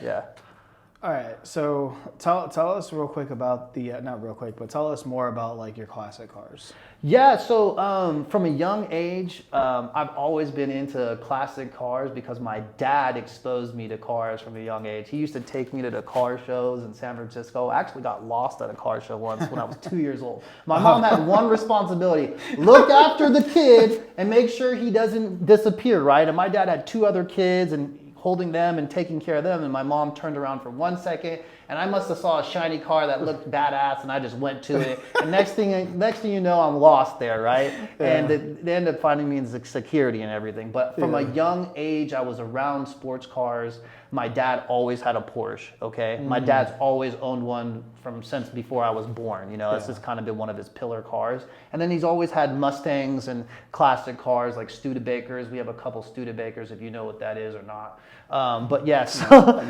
All right, so tell us real quick about the not real quick, but tell us more about like your classic cars. Yeah, so from a young age, I've always been into classic cars because my dad exposed me to cars from a young age. He used to take me to the car shows in San Francisco. I actually got lost at a car show once when I was 2 years old. My mom had one responsibility: look after the kid and make sure he doesn't disappear, right? And my dad had two other kids and holding them and taking care of them, and my mom turned around for 1 second, and I must have saw a shiny car that looked badass, and I just went to it. And next thing you know, I'm lost there, right? Yeah. And they ended up finding me in security and everything. But from a young age, I was around sports cars. My dad always had a Porsche. Okay, my dad's always owned one since before I was born. You know, this has kind of been one of his pillar cars. And then he's always had Mustangs and classic cars like Studebakers. We have a couple Studebakers, if you know what that is or not. But yeah, so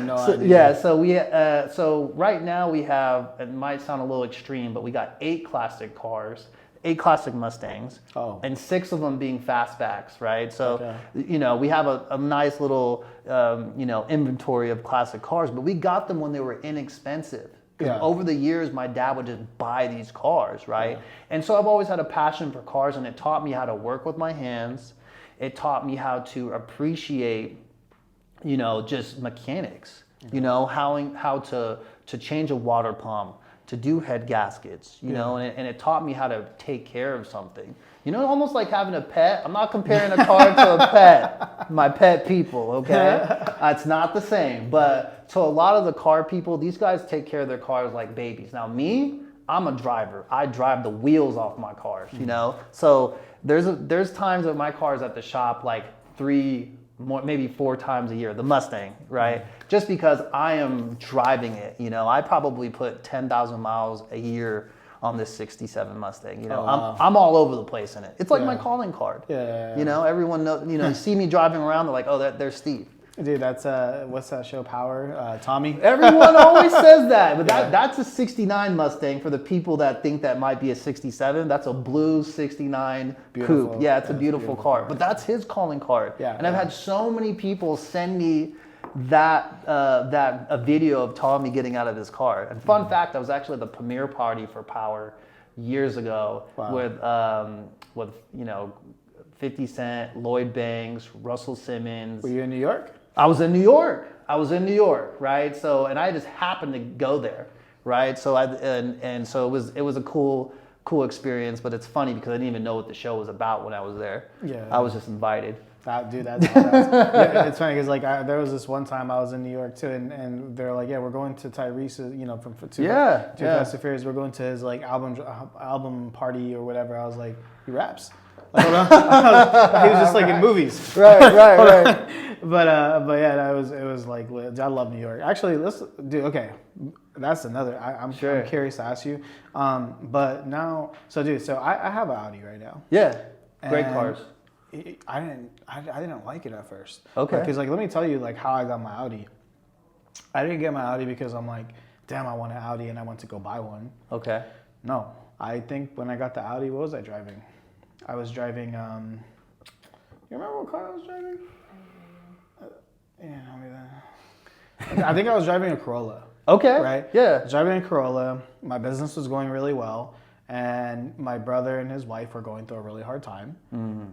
right now we have, it might sound a little extreme, but we got 8 classic cars, 8 classic Mustangs, and 6 of them being fastbacks, right? So, you know, we have a nice little, you know, inventory of classic cars, but we got them when they were inexpensive. Over the years, my dad would just buy these cars, right? And so I've always had a passion for cars, and it taught me how to work with my hands. It taught me how to appreciate, you know, just mechanics, you know, how to change a water pump, to do head gaskets, you know, and it taught me how to take care of something. You know, almost like having a pet. I'm not comparing a car to a pet, my pet people, okay? It's not the same, but to a lot of the car people, these guys take care of their cars like babies. Now me, I'm a driver. I drive the wheels off my cars, you know? So there's times that my car's at the shop like 3, maybe 4 times a year, the Mustang, right? Just because I am driving it, you know. I probably put 10,000 miles a year on this 67 Mustang, you know. I'm all over the place in it. It's like my calling card. You know, everyone knows, you know, you see me driving around, they're like, oh, there's Steve. Dude, that's what's that show, Power? Tommy? Everyone always says that, but that's a 69 Mustang for the people that think that might be a 67. That's a blue 69 coupe. Yeah, it's a beautiful car. But that's his calling card. And I've had so many people send me a video of Tommy getting out of his car. And fun fact, I was actually at the premiere party for Power years ago with you know, 50 Cent, Lloyd Banks, Russell Simmons. Were you in New York? I was in New York, right? So, and I just happened to go there, right? So so it was a cool experience, but it's funny because I didn't even know what the show was about when I was there. I was just invited. Dude, it's funny because like there was this one time I was in New York too, and they're like, yeah, we're going to Tyrese, you know, from Too Fast and Furious. We're going to his like album party or whatever. I was like, he raps. Like, hold on. He was just like in movies. Right. But yeah, it was like, I love New York. Actually, okay, that's another. I'm curious to ask you. But now, so I have an Audi right now. Yeah, great cars. I didn't like it at first. Okay. Because like, let me tell you like how I got my Audi. I didn't get my Audi because I'm like, damn, I want an Audi and I went to go buy one. Okay. No, I think when I got the Audi, what was I driving? I was driving, you remember what car I was driving? Yeah, tell me that. I think I was driving a Corolla. Okay. Right? Yeah. Driving a Corolla. My business was going really well. And my brother and his wife were going through a really hard time.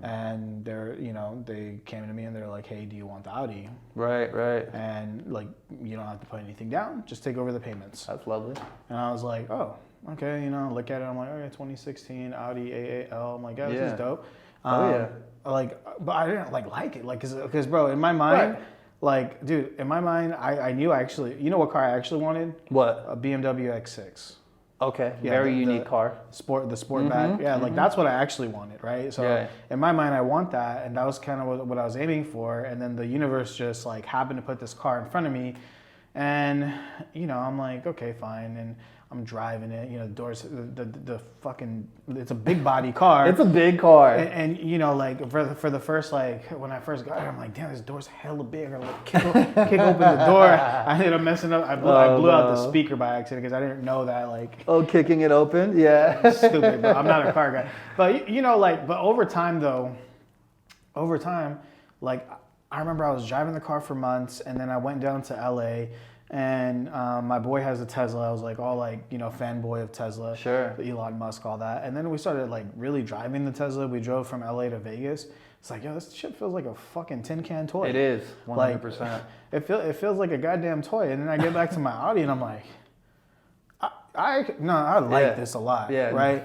And they came to me and they're like, hey, do you want the Audi? Right. And like, you don't have to put anything down. Just take over the payments. That's lovely. And I was like, oh, okay, you know, look at it. I'm like, okay, 2016 Audi A8L. I'm like, yeah, this is dope. Like, but I didn't like it, like, cause bro, in my mind, like, dude, in my mind, I knew you know what car I actually wanted? What? A BMW X6. Okay, very unique car. The Sportback. Yeah, like that's what I actually wanted, right? So in my mind, I want that, and that was kind of what I was aiming for. And then the universe just like happened to put this car in front of me, and you know, I'm like, okay, fine, and I'm driving it. You know, the doors, the fucking, it's a big body car. It's a big car. And you know, like for the first, like when I first got it, I'm like, damn, this door's hella big. I like kick open the door. I ended up messing up. I blew out the speaker by accident because I didn't know that. Like, kicking it open, yeah. Stupid, bro. I'm not a car guy. But you know, like, but over time, like I remember I was driving the car for months, and then I went down to LA. And my boy has a Tesla. I was like all like, you know, fanboy of Tesla. Sure. Elon Musk, all that. And then we started like really driving the Tesla. We drove from LA to Vegas. It's like, yo, this shit feels like a fucking tin can toy. It is, 100%. Like, it feels like a goddamn toy. And then I get back to my Audi and I'm like, I like this a lot, right?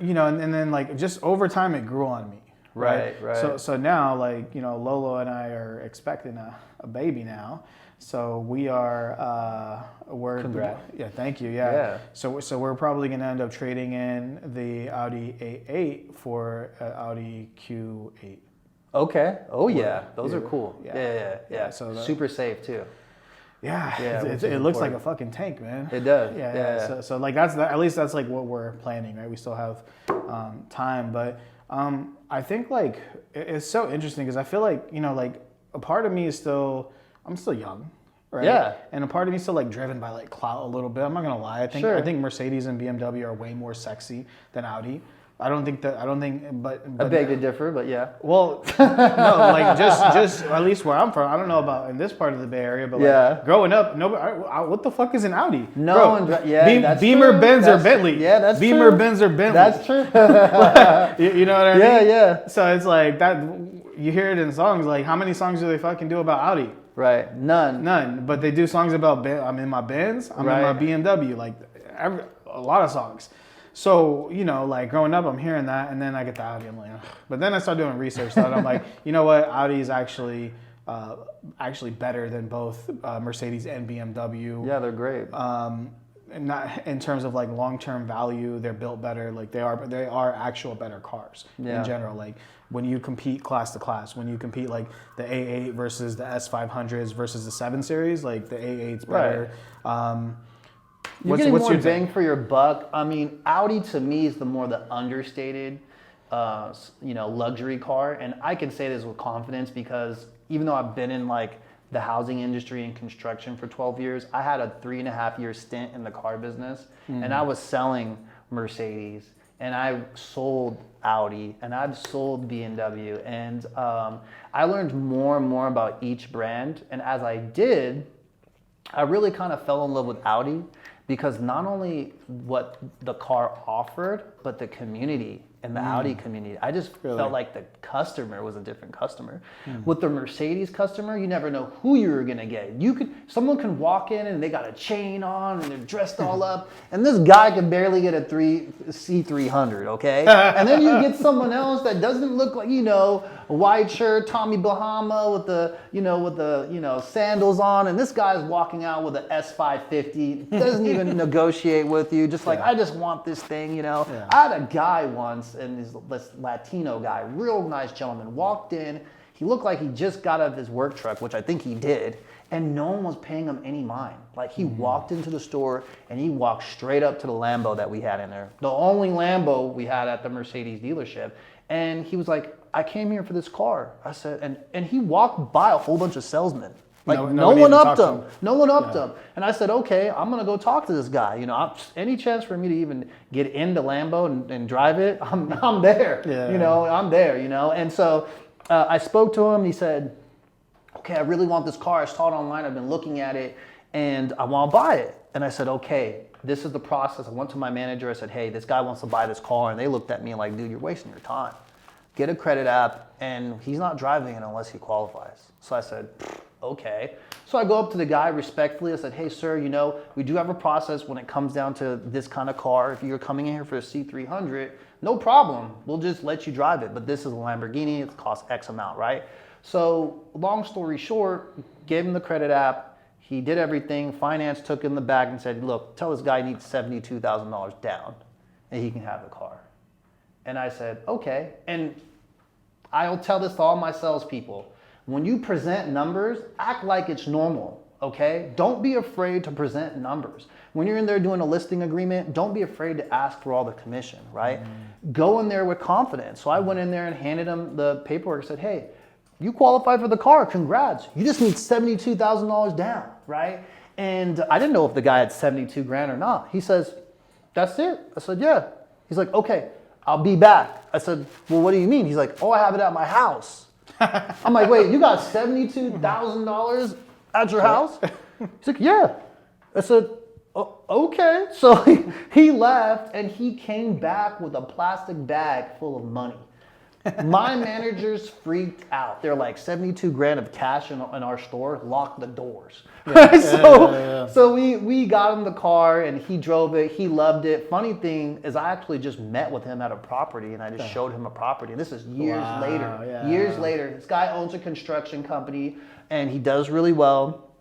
You know, and then like just over time it grew on me. Right. So now, like, you know, Lolo and I are expecting a baby now. So we are, Congrats. Yeah, thank you. Yeah. So we're probably going to end up trading in the Audi A8 for an Audi Q8. Okay. Oh yeah, those are cool. Yeah. So super safe too. Yeah, it looks like a fucking tank, man. It does. Yeah. So like at least that's like what we're planning, right? We still have time, but I think like it's so interesting because I feel like, you know, like a part of me is I'm still young, right? Yeah. And a part of me is still like driven by like clout a little bit. I'm not gonna lie. I think Mercedes and BMW are way more sexy than Audi. But I beg to differ, but yeah. Well, no, like just at least where I'm from. I don't know about in this part of the Bay Area, but like growing up, what the fuck is an Audi? No, that's Beamer, true. Benz, or Bentley. Yeah, that's Beamer, true. Benz, or Bentley. That's true. You know what I mean? Yeah. So it's like that. You hear it in songs. Like, how many songs do they fucking do about Audi? Right. None. But they do songs about I'm in my Benz. I'm in my BMW. Like a lot of songs. So, you know, like growing up, I'm hearing that, and then I get the Audi. I'm like, ugh. But then I start doing research. So I'm like, you know what? Audi is actually better than both Mercedes and BMW. Yeah, they're great. And not in terms of like long-term value, they're built better. Like they are actual better cars in general. Like when you compete class to class, when you compete like the A8 versus the S500s versus the 7 Series, like the A8's better. Right. You're getting more bang for your buck. I mean, Audi to me is the understated, luxury car. And I can say this with confidence because even though I've been in like the housing industry and construction for 12 years, I had a 3.5-year stint in the car business, and I was selling Mercedes, and I sold Audi, and I've sold BMW, and I learned more and more about each brand. And as I did, I really kind of fell in love with Audi because not only what the car offered, but the community and the Audi community. I just felt like the customer was a different customer. With the Mercedes customer, you never know who you're gonna get. Someone can walk in and they got a chain on and they're dressed all up, and this guy can barely get a C300, okay? And then you get someone else that doesn't look like, a white shirt, Tommy Bahama with the sandals on, and this guy's walking out with an S550, doesn't even negotiate with you, just like, I just want this thing, I had a guy once, and this Latino guy, real nice gentleman, walked in. He looked like he just got out of his work truck, which I think he did, and no one was paying him any mind. Like, he walked into the store and he walked straight up to the Lambo that we had in there, the only Lambo we had at the Mercedes dealership. And he was like, I came here for this car. I said, and he walked by a whole bunch of salesmen. Like, no one upped him. No one upped him. And I said, okay, I'm going to go talk to this guy. Any chance for me to even get into Lambo and drive it, I'm there. I'm there, And so I spoke to him. He said, okay, I really want this car. I saw it online. I've been looking at it, and I want to buy it. And I said, okay, this is the process. I went to my manager. I said, hey, this guy wants to buy this car. And they looked at me like, dude, you're wasting your time. Get a credit app, and he's not driving it unless he qualifies. So I said, okay. So I go up to the guy respectfully. I said, hey, sir, we do have a process when it comes down to this kind of car. If you're coming in here for a C300, no problem. We'll just let you drive it. But this is a Lamborghini. It costs X amount, right? So long story short, gave him the credit app. He did everything. Finance took in the bag and said, look, tell this guy he needs $72,000 down, and he can have the car. And I said, okay. And I'll tell this to all my salespeople. When you present numbers, act like it's normal, okay? Don't be afraid to present numbers. When you're in there doing a listing agreement, don't be afraid to ask for all the commission, right? Go in there with confidence. So I went in there and handed him the paperwork and said, hey, you qualified for the car, congrats. You just need $72,000 down, right? And I didn't know if the guy had 72 grand or not. He says, that's it? I said, yeah. He's like, okay, I'll be back. I said, well, what do you mean? He's like, oh, I have it at my house. I'm like, wait, you got $72,000 at your house? He's like, yeah. I said, okay. So he left and he came back with a plastic bag full of money. My managers freaked out. They're like 72 grand of cash in our store, lock the doors. So we got him the car and he drove it. He loved it. Funny thing is I actually just met with him at a property and I just showed him a property. And this is years later. Yeah. Years later. This guy owns a construction company and he does really well.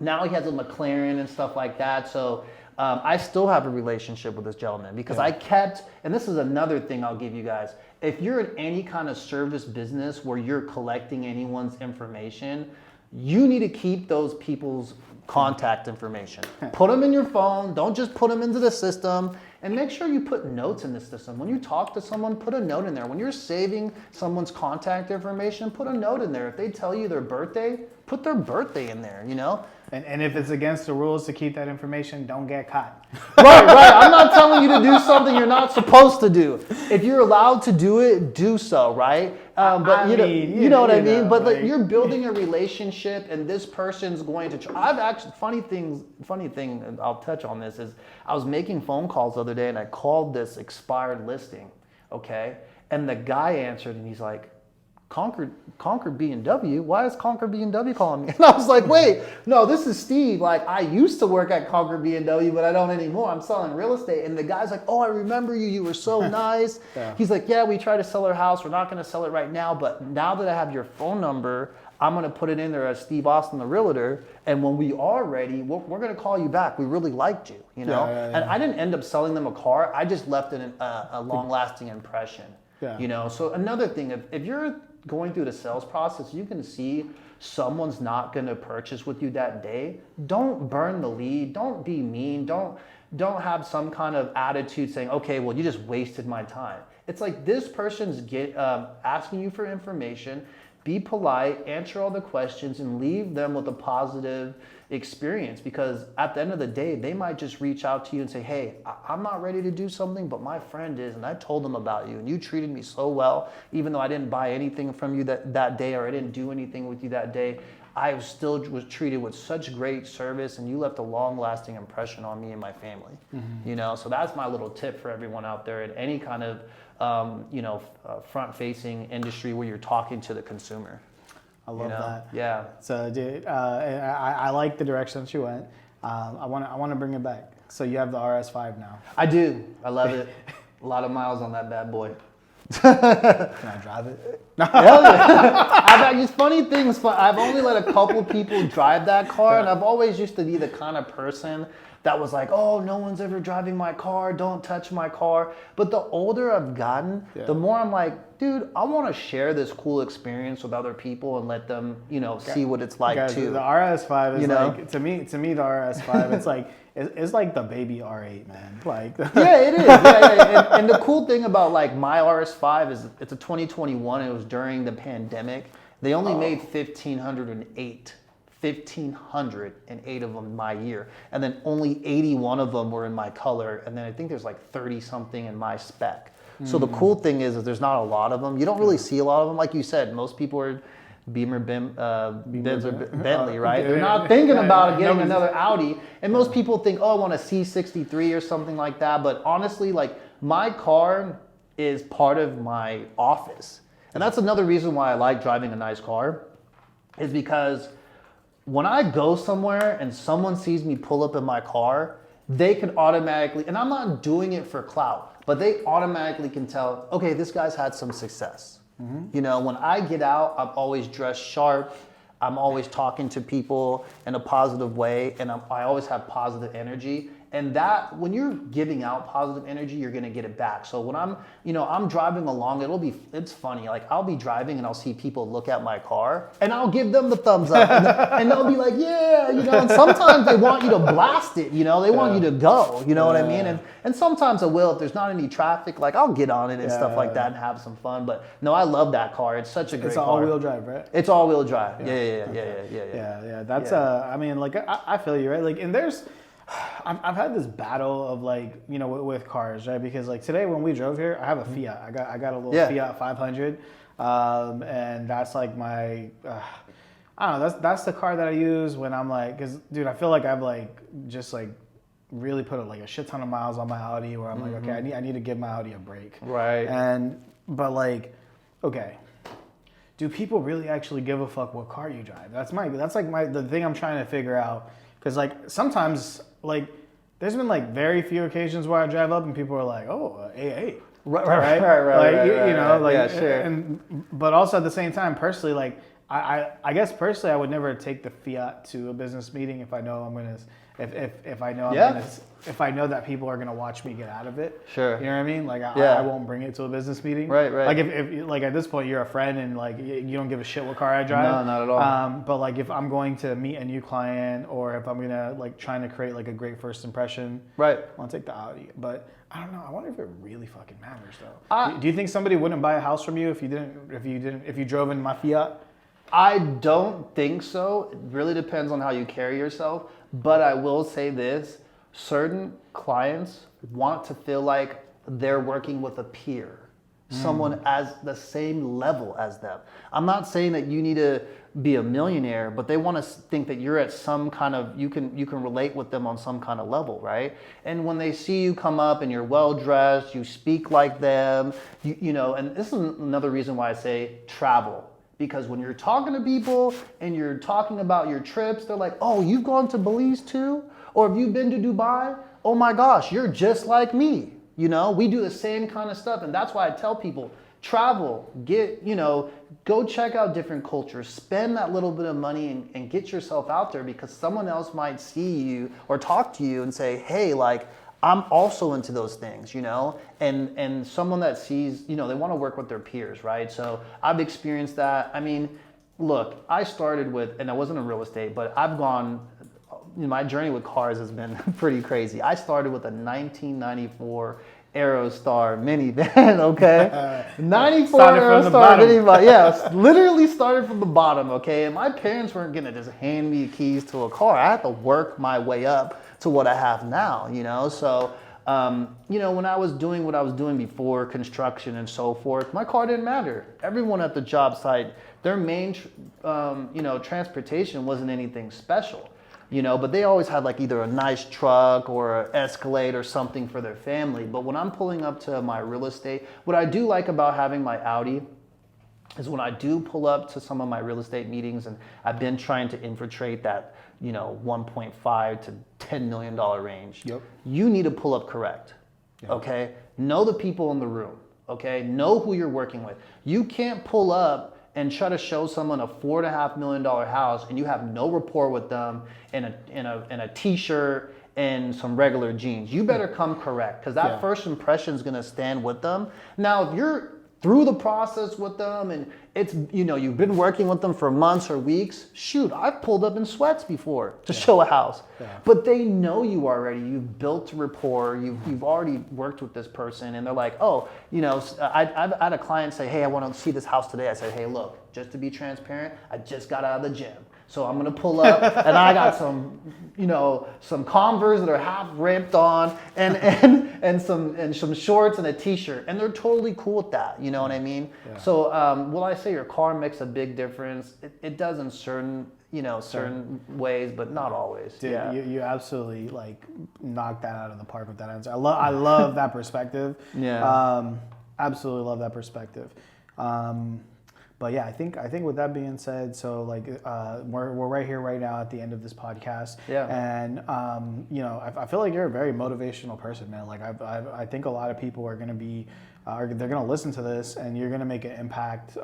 Now he has a McLaren and stuff like that. So I still have a relationship with this gentleman because I kept, and this is another thing I'll give you guys. If you're in any kind of service business where you're collecting anyone's information, you need to keep those people's contact information. Put them in your phone. Don't just put them into the system. And make sure you put notes in the system. When you talk to someone, put a note in there. When you're saving someone's contact information, put a note in there. If they tell you their birthday, put their birthday in there, you know? And if it's against the rules to keep that information, don't get caught. Right. I'm not telling you to do something you're not supposed to do. If you're allowed to do it, do so, right? But you know what I mean? But like, you're building a relationship and this person's going to I've actually, funny thing, and I'll touch on this, is I was making phone calls the other day and I called this expired listing, okay? And the guy answered and he's like, Concord B&W? Why is Concord B&W calling me? And I was like, wait, no, this is Steve. Like, I used to work at Concord B&W, but I don't anymore. I'm selling real estate. And the guy's like, oh, I remember you. You were so nice. He's like, yeah, we tried to sell our house. We're not going to sell it right now. But now that I have your phone number, I'm going to put it in there as Steve Austin, the realtor. And when we are ready, we're going to call you back. We really liked you, you know? And I didn't end up selling them a car. I just left it a long-lasting impression, you know? So another thing, if you're going through the sales process, you can see someone's not going to purchase with you that day. Don't burn the lead. Don't be mean. Don't have some kind of attitude saying, okay, well, you just wasted my time. It's like this person's asking you for information. Be polite, answer all the questions, and leave them with a positive experience, because at the end of the day, they might just reach out to you and say, hey, I'm not ready to do something, but my friend is, and I told them about you, and you treated me so well, even though I didn't buy anything from you that day, or I didn't do anything with you that day, I still was treated with such great service, and you left a long-lasting impression on me and my family. You know, so that's my little tip for everyone out there in any kind of front-facing industry where you're talking to the consumer. I love that. Yeah. So, dude, I like the direction that you went. I want to bring it back. So you have the RS5 now. I do. I love it. A lot of miles on that bad boy. Can I drive it? Hell yeah. It's funny things, but I've only let a couple people drive that car, and I've always used to be the kind of person that was like, oh, no one's ever driving my car, don't touch my car. But the older I've gotten, the more I'm like, dude, I want to share this cool experience with other people and let them, see what it's like too. The RS5 is like, to me, the RS5, it's like the baby R8, man. Like, yeah, it is. Yeah. And the cool thing about like my RS5 is it's a 2021. It was during the pandemic. They only made 1,508 of them my year, and then only 81 of them were in my color, and then I think there's like 30 something in my spec. So the cool thing is there's not a lot of them. You don't really see a lot of them. Like you said, most people are Benz or Bentley, right? They're not thinking about getting another Audi, and most people think, oh, I want a C63 or something like that. But honestly, like, my car is part of my office, and that's another reason why I like driving a nice car, is because when I go somewhere and someone sees me pull up in my car, they can automatically, and I'm not doing it for clout, but they automatically can tell, okay, this guy's had some success. When I get out, I'm always dressed sharp. I'm always talking to people in a positive way, and I always have positive energy. And that, when you're giving out positive energy, you're gonna get it back. So when I'm driving along, it's funny. Like, I'll be driving and I'll see people look at my car, and I'll give them the thumbs up, and they'll be like, yeah, and sometimes they want you to blast it, they want you to go, you know what I mean? And sometimes I will, if there's not any traffic, like, I'll get on it and stuff like that and have some fun. But no, I love that car. It's such a great car. It's all-wheel drive, right? It's all-wheel drive. Yeah. That's I mean, like, I feel you, right? Like, and I've had this battle of, like, with cars, right? Because, like, today when we drove here, I have a Fiat. I got a little Fiat 500, and that's like my I don't know. That's the car that I use when I'm like, cause dude, I feel like I've like just like really put like a shit ton of miles on my Audi, where I'm like, okay, I need to give my Audi a break. Right. But like, okay, do people really actually give a fuck what car you drive? That's the thing I'm trying to figure out. Cause like sometimes like there's been like very few occasions where I drive up and people are like, oh, AA. Right. Like, you know, like, yeah, sure. But also at the same time, personally, like, I guess personally, I would never take the Fiat to a business meeting if I know I'm gonna, if I know I'm gonna, if I know that people are gonna watch me get out of it. Sure. You know what I mean? Like, I won't bring it to a business meeting. Right. Like if like at this point you're a friend and like you don't give a shit what car I drive. No, not at all. But like if I'm going to meet a new client or if I'm gonna like trying to create like a great first impression, right, I'll take the Audi. But I don't know. I wonder if it really fucking matters though. Do you think somebody wouldn't buy a house from you if you drove in my Fiat? I don't think so. It really depends on how you carry yourself. But I will say this, certain clients want to feel like they're working with a peer, someone as the same level as them. I'm not saying that you need to be a millionaire, but they want to think that you're at some kind of, you can relate with them on some kind of level, right? And when they see you come up and you're well dressed, you speak like them, you know, and this is another reason why I say travel. Because when you're talking to people and you're talking about your trips, they're like, oh, you've gone to Belize too? Or have you been to Dubai? Oh my gosh, you're just like me. You know, we do the same kind of stuff. And that's why I tell people, travel, go check out different cultures, spend that little bit of money and get yourself out there, because someone else might see you or talk to you and say, hey, like, I'm also into those things, you know, and someone that sees, you know, they want to work with their peers, right? So I've experienced that. I mean, look, I started with, and I wasn't in real estate, but my journey with cars has been pretty crazy. I started with a 1994 Aerostar minivan, okay? 94 Aerostar minivan, yeah, literally started from the bottom, okay? And my parents weren't gonna just hand me keys to a car. I had to work my way up to what I have now, you know? So, when I was doing what I was doing before, construction and so forth, my car didn't matter. Everyone at the job site, their main, transportation wasn't anything special. But they always had like either a nice truck or an Escalade or something for their family. But when I'm pulling up to my real estate, what I do like about having my Audi is when I do pull up to some of my real estate meetings, and I've been trying to infiltrate that, 1.5 to $10 million range. Yep. You need to pull up correct, okay? Know the people in the room, okay? Know who you're working with. You can't pull up and try to show someone a $4.5 million house and you have no rapport with them in a t-shirt and some regular jeans. You better come correct, because that first impression is gonna stand with them. Now, if you're through the process with them and it's, you've been working with them for months or weeks, shoot, I've pulled up in sweats before to show a house. But they know you already. You've built rapport. You've already worked with this person, and they're like, oh, I've had a client say, hey, I want to see this house today. I said, hey, look, just to be transparent, I just got out of the gym. So I'm gonna pull up and I got some Converse that are half ripped on and some shorts and a t-shirt, and they're totally cool with that. You know what I mean? Yeah. So will I say your car makes a big difference? It does in certain ways, but not always. Dude, you absolutely like knocked that out of the park with that answer. I love that perspective. Yeah. Absolutely love that perspective. But yeah, I think with that being said, so like we're right here right now at the end of this podcast. Yeah. And I feel like you're a very motivational person, man. Like I think a lot of people are gonna be they're gonna listen to this and you're gonna make an impact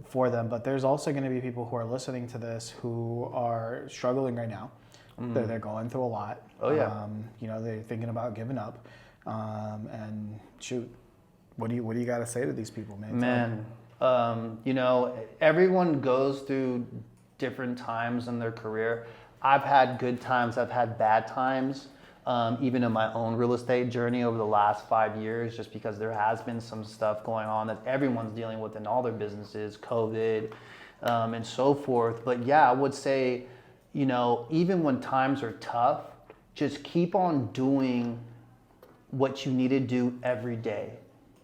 for them. But there's also gonna be people who are listening to this who are struggling right now. They're going through a lot. Oh yeah. They're thinking about giving up. And shoot, what do you got to say to these people, man? Man. Everyone goes through different times in their career. I've had good times, I've had bad times, even in my own real estate journey over the last 5 years, just because there has been some stuff going on that everyone's dealing with in all their businesses, COVID, and so forth. But yeah, I would say, even when times are tough, just keep on doing what you need to do every day.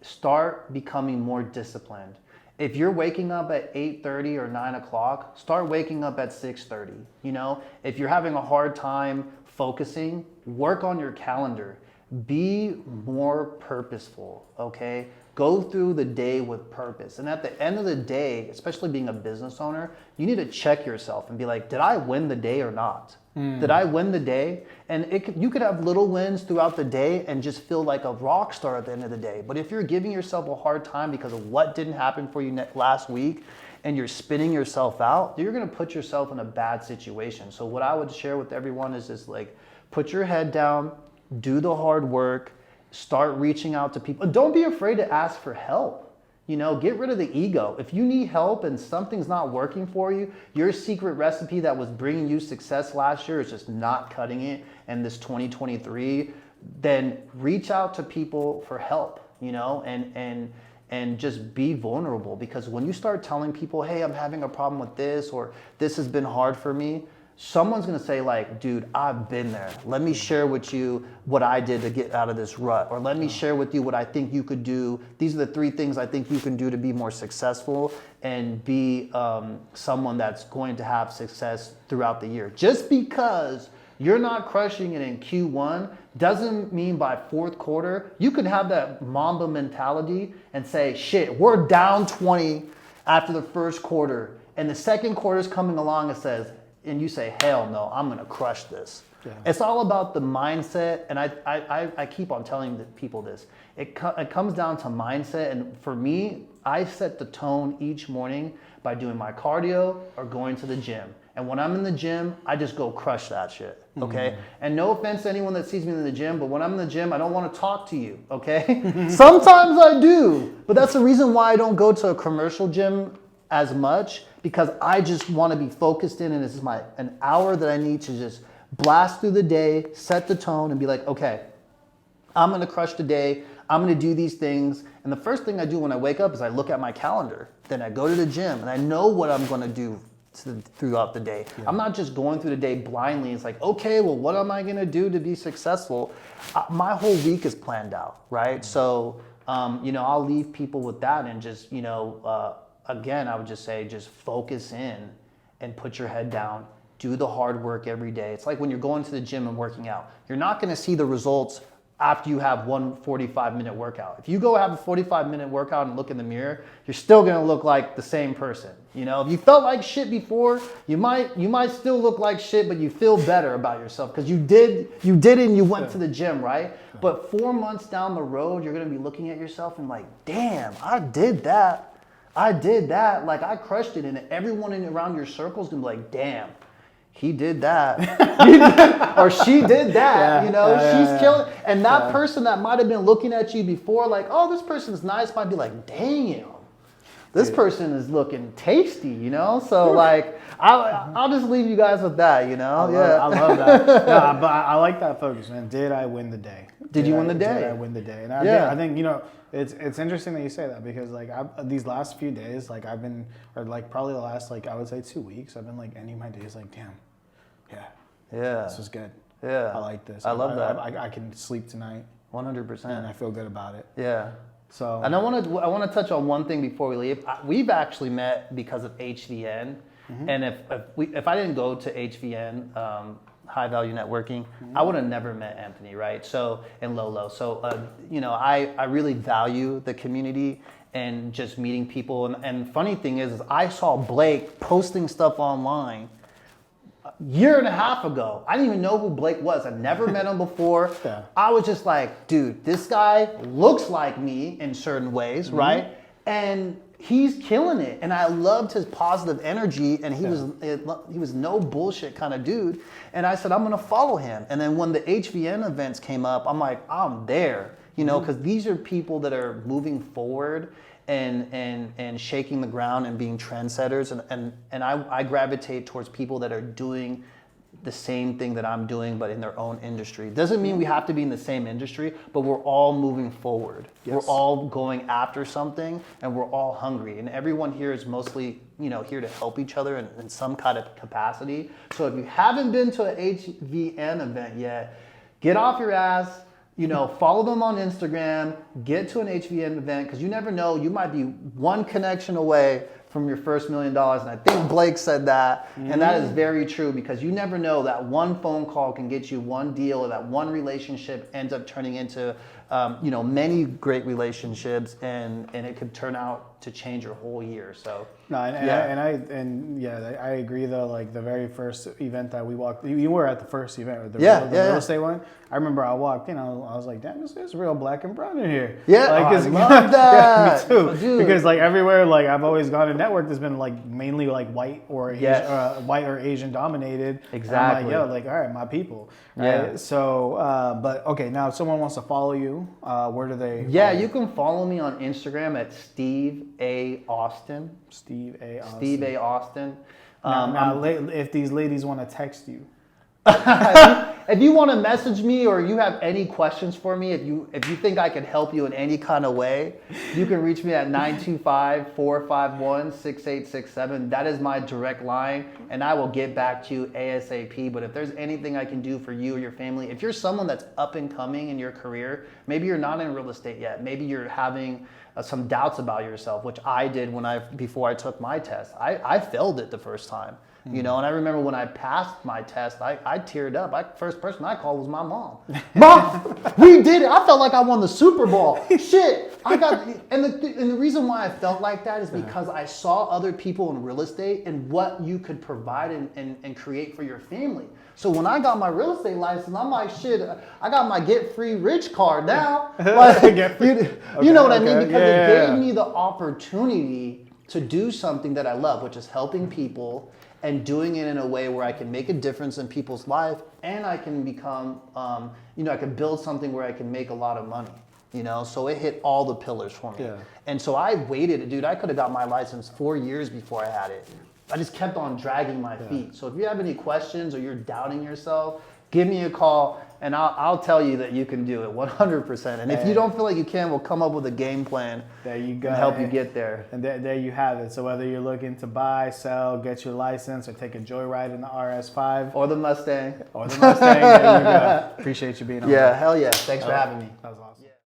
Start becoming more disciplined. If you're waking up at 8:30 or 9 o'clock, start waking up at 6:30. You know, if you're having a hard time focusing, work on your calendar. Be more purposeful, okay? Go through the day with purpose. And at the end of the day, especially being a business owner, you need to check yourself and be like, did I win the day or not? Did I win the day? And you could have little wins throughout the day and just feel like a rock star at the end of the day. But if you're giving yourself a hard time because of what didn't happen for you last week, and you're spinning yourself out, you're gonna put yourself in a bad situation. So what I would share with everyone is just like, put your head down, do the hard work, start reaching out to people. Don't be afraid to ask for help. You know, get rid of the ego. If you need help and something's not working for you, your secret recipe that was bringing you success last year is just not cutting it in this 2023, then reach out to people for help, you know, and just be vulnerable. Because when you start telling people, hey, I'm having a problem with this, or this has been hard for me, someone's gonna say like, dude, I've been there. Let me share with you what I did to get out of this rut. Or let me share with you what I think you could do. These are the 3 things I think you can do to be more successful and be someone that's going to have success throughout the year. Just because you're not crushing it in Q1 doesn't mean by 4th quarter, you could have that Mamba mentality and say, shit, we're down 20 after the 1st quarter. And the 2nd quarter is coming along and says, and you say, hell no, I'm gonna crush this. Yeah. It's all about the mindset, and I keep on telling people this. It comes down to mindset, and for me, I set the tone each morning by doing my cardio or going to the gym. And when I'm in the gym, I just go crush that shit, okay? And no offense to anyone that sees me in the gym, but when I'm in the gym, I don't want to talk to you, okay? Sometimes I do, but that's the reason why I don't go to a commercial gym as much, because I just want to be focused in, and this is an hour that I need to just blast through the day, set the tone, and be like, okay, I'm going to crush the day. I'm going to do these things. And the first thing I do when I wake up is I look at my calendar. Then I go to the gym, and I know what I'm going to do throughout the day. Yeah. I'm not just going through the day blindly. It's like, okay, well, what am I going to do to be successful? My whole week is planned out, right? So, you know, I'll leave people with that, and just, you know, again, I would just say, just focus in and put your head down. Do the hard work every day. It's like when you're going to the gym and working out. You're not going to see the results after you have one 45-minute workout. If you go have a 45-minute workout and look in the mirror, you're still going to look like the same person. You know, if you felt like shit before, you might still look like shit, but you feel better about yourself because you did it and you went to the gym, right? But 4 months down the road, you're going to be looking at yourself and like, damn, I did that. Like I crushed it, and everyone around your circle is gonna be like, damn, he did that. Or she did that, you know, she's killing. And that person that might have been looking at you before, like, oh, this person's nice, might be like, damn, this person is looking tasty, you know? So like, I'll just leave you guys with that, you know? I love that. No, but I like that focus, man. Did I win the day? Did you win the day? Did I win the day? And I think, you know, it's interesting that you say that, because like these last few days, like I've been, or like probably the last, like I would say 2 weeks, I've been like ending my days like, damn, this was good. I like this. I love that. I can sleep tonight. 100%. And I feel good about it. Yeah. So. And I want to touch on one thing before we leave. We've actually met because of HVN, and if I didn't go to HVN, High Value Networking, I would have never met Anthony, right? So, and Lolo. So, you know, I really value the community and just meeting people. And funny thing is I saw Blake posting stuff online a year and a half ago. I didn't even know who Blake was. I'd never met him before. I was just like, dude, this guy looks like me in certain ways, right? And he's killing it, and I loved his positive energy, and he was no bullshit kind of dude. And I said, I'm gonna follow him. And then when the HVN events came up, I'm like, I'm there, you know, because these are people that are moving forward and shaking the ground and being trendsetters, and I gravitate towards people that are doing the same thing that I'm doing, but in their own industry. Doesn't mean we have to be in the same industry, but we're all moving forward. Yes. We're all going after something, and we're all hungry. And everyone here is mostly, you know, here to help each other in some kind of capacity. So if you haven't been to an HVN event yet, get off your ass, Follow them on Instagram, get to an HVM event, because you never know, you might be one connection away from your first $1 million. And I think Blake said that, and that is very true, because you never know, that one phone call can get you one deal, or that one relationship ends up turning into many great relationships, and it could turn out to change your whole year. So no, I agree though. Like the very first event that we walked, you were at the first event, the real estate one. I remember I walked, I was like, damn, it's real black and brown in here. Yeah, like, I love that. Me too. Dude. Because like everywhere, like I've always gone to network, there's been like mainly like white or Asian dominated. Exactly. And I'm like, all right, my people. Right? Yeah. So, but okay, now if someone wants to follow you, where do they? Yeah, you can follow me on Instagram at Steve A. Austin. Steve A. Austin. Steve A. Austin. If these ladies want to text you. If you want to message me, or you have any questions for me, if you think I can help you in any kind of way, you can reach me at 925-451-6867. That is my direct line, and I will get back to you ASAP. But if there's anything I can do for you or your family, if you're someone that's up and coming in your career, maybe you're not in real estate yet, maybe you're having some doubts about yourself, which I did before I took my test. I failed it the first time. And I remember when I passed my test, I teared up. First person I called was my mom. Mom, we did it. I felt like I won the Super Bowl. Shit, and the reason why I felt like that is because I saw other people in real estate and what you could provide and create for your family. So when I got my real estate license, I'm like, shit, I got my get free rich card now. Like, you know what I mean? Because it gave me the opportunity to do something that I love, which is helping people, and doing it in a way where I can make a difference in people's life, and I can become, I can build something where I can make a lot of money, so it hit all the pillars for me. Yeah. And so I waited, dude, I could have got my license 4 years before I had it. I just kept on dragging my feet. So if you have any questions or you're doubting yourself, give me a call, and I'll tell you that you can do it 100%. And if you don't feel like you can, we'll come up with a game plan. There you go. And help you get there. And there you have it. So whether you're looking to buy, sell, get your license, or take a joyride in the RS5. Or the Mustang. There you go. Appreciate you being on. Yeah, hell yeah. Thanks for having me. That was awesome.